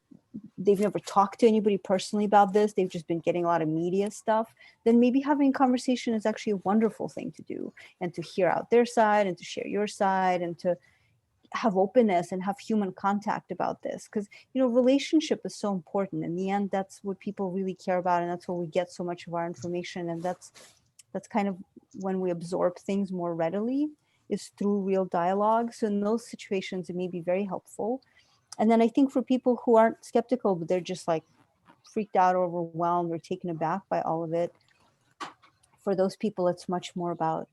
they've never talked to anybody personally about this, they've just been getting a lot of media stuff, then maybe having a conversation is actually a wonderful thing to do, and to hear out their side and to share your side and to have openness and have human contact about this. Because, you know, relationship is so important. In the end, that's what people really care about, and that's where we get so much of our information, and that's kind of when we absorb things more readily, is through real dialogue. So in those situations, it may be very helpful. And then I think for people who aren't skeptical, but they're just like freaked out or overwhelmed or taken aback by all of it, for those people, it's much more about,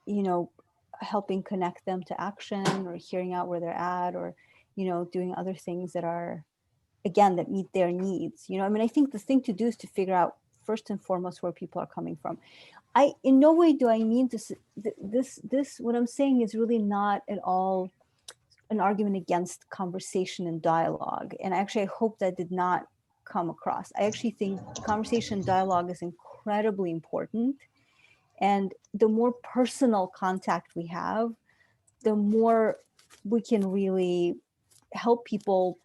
you know, helping connect them to action, or hearing out where they're at, or, you know, doing other things that are, again, that meet their needs. You know, I mean, I think the thing to do is to figure out first and foremost where people are coming from. In no way do I mean to, this, what I'm saying is really not at all an argument against conversation and dialogue. And actually, I hope that did not come across. I actually think conversation and dialogue is incredibly important. And the more personal contact we have, the more we can really help people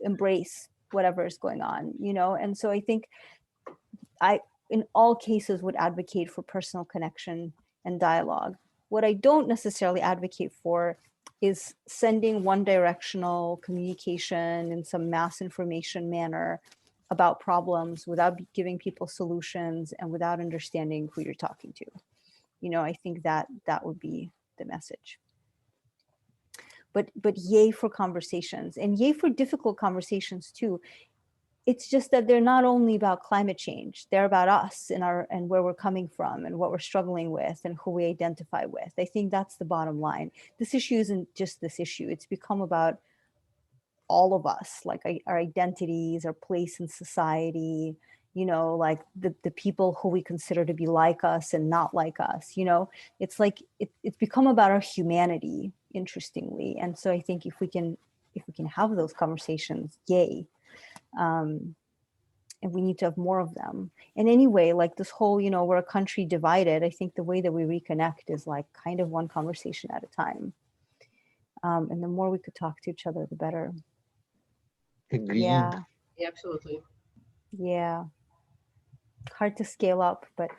embrace whatever is going on, you know? And so I think I, in all cases, would advocate for personal connection and dialogue. What I don't necessarily advocate for is sending one directional communication in some mass information manner about problems without giving people solutions and without understanding who you're talking to. You know, I think that would be the message. But yay for conversations, and yay for difficult conversations too. It's just that they're not only about climate change, they're about us and where we're coming from and what we're struggling with and who we identify with. I think that's the bottom line. This issue isn't just this issue. It's become about all of us, like our identities, our place in society, you know, like the people who we consider to be like us and not like us, you know. It's like, it's become about our humanity, interestingly. And so I think if we can have those conversations, yay. And we need to have more of them. And anyway, like this whole, you know, we're a country divided. I think the way that we reconnect is like kind of one conversation at a time. And the more we could talk to each other, the better. Agreed. Yeah. Yeah, absolutely. Yeah. hard to scale up, but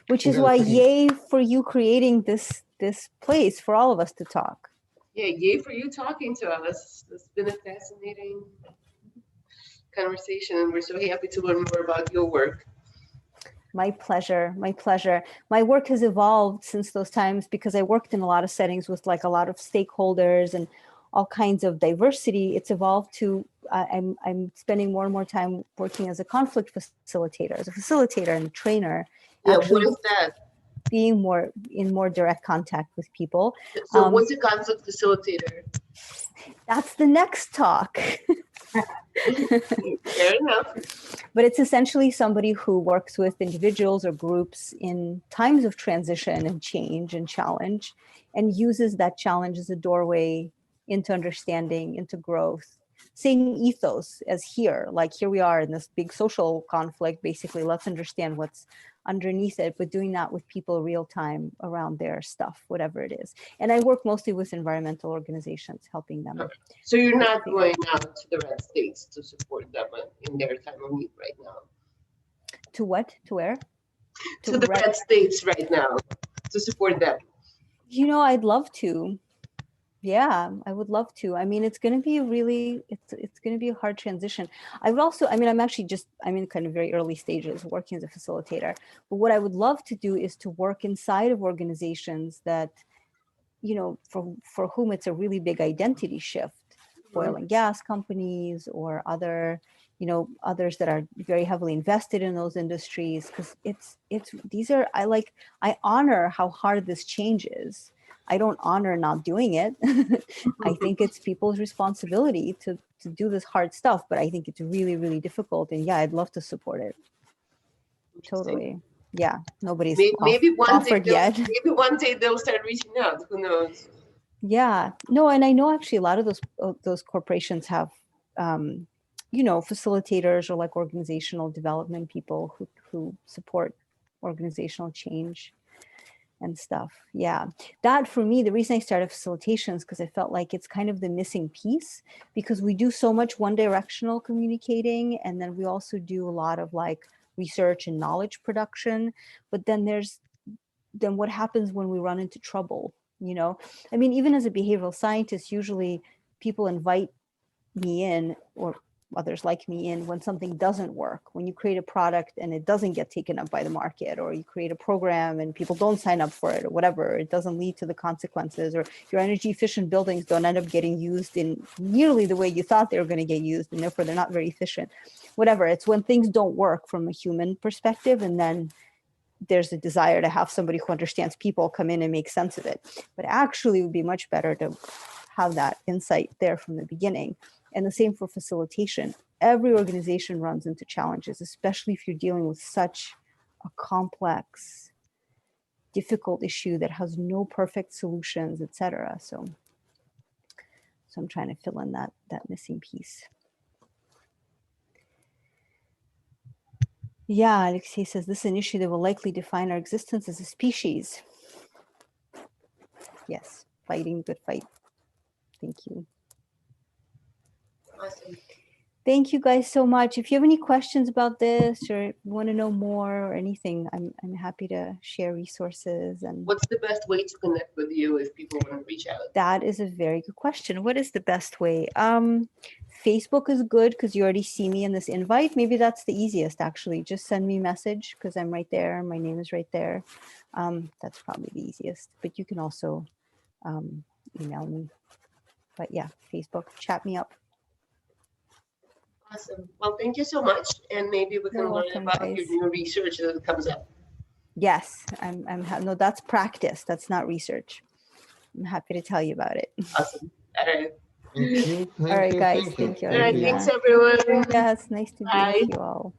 which is why yay for you creating this place for all of us to talk. Yeah, yay for you talking to us. It's been a fascinating conversation, and we're so happy to learn more about your work. My pleasure. My pleasure. My work has evolved since those times because I worked in a lot of settings with like a lot of stakeholders and all kinds of diversity. It's evolved to I'm spending more and more time working as a conflict facilitator, and a trainer. Yeah, Actually, what is that? Being in more direct contact with people. So what's a conflict facilitator? That's the next talk. Fair enough. But it's essentially somebody who works with individuals or groups in times of transition and change and challenge, and uses that challenge as a doorway into understanding, into growth. Same ethos as here, like here we are in this big social conflict, basically let's understand what's underneath it, but doing that with people real time around their stuff, whatever it is. And I work mostly with environmental organizations, helping them. So you're not going out to the red states to support them in their time of need right now? To what? To where? To the red states right now to support them. You know, I'd love to. Yeah, I would love to. I mean, it's going to be it's going to be a hard transition. I would also, I mean, I'm in kind of very early stages working as a facilitator, but what I would love to do is to work inside of organizations that, you know, for whom it's a really big identity shift, oil and gas companies or other, you know, others that are very heavily invested in those industries, because I honor how hard this change is. I don't honor not doing it. I think it's people's responsibility to do this hard stuff, but I think it's really, really difficult. And yeah, I'd love to support it. Totally. Yeah, nobody's offered yet. Maybe one day they'll start reaching out. Who knows? Yeah, no, and I know actually a lot of those corporations have, you know, facilitators or like organizational development people who support organizational change and stuff. Yeah, that for me, the reason I started facilitation is because I felt like it's kind of the missing piece, because we do so much one directional communicating, and then we also do a lot of like research and knowledge production. But then then what happens when we run into trouble? You know, I mean, even as a behavioral scientist, usually people invite me in, or others like me in, when something doesn't work, when you create a product and it doesn't get taken up by the market, or you create a program and people don't sign up for it, or whatever, it doesn't lead to the consequences, or your energy efficient buildings don't end up getting used in nearly the way you thought they were going to get used, and therefore they're not very efficient, whatever. It's when things don't work from a human perspective, and then there's a desire to have somebody who understands people come in and make sense of it. But actually it would be much better to have that insight there from the beginning. And the same for facilitation. Every organization runs into challenges, especially if you're dealing with such a complex, difficult issue that has no perfect solutions, etc. So I'm trying to fill in that missing piece. Yeah, Alexei says, this is an issue that will likely define our existence as a species. Yes, fighting the good fight. Thank you. Awesome. Thank you guys so much. If you have any questions about this or want to know more or anything, I'm happy to share resources. And what's the best way to connect with you if people want to reach out? That is a very good question. What is the best way? Facebook is good because you already see me in this invite. Maybe that's the easiest, actually. Just send me a message because I'm right there. My name is right there. That's probably the easiest. But you can also email me. But yeah, Facebook, chat me up. Awesome. Well, thank you so much. And maybe we can learn about your new research that comes up. Yes, no, that's practice. That's not research. I'm happy to tell you about it. Awesome. All right. Thank you. All right, guys. Thank you. All right. Thanks, everyone. Yeah, it's nice to be with you all.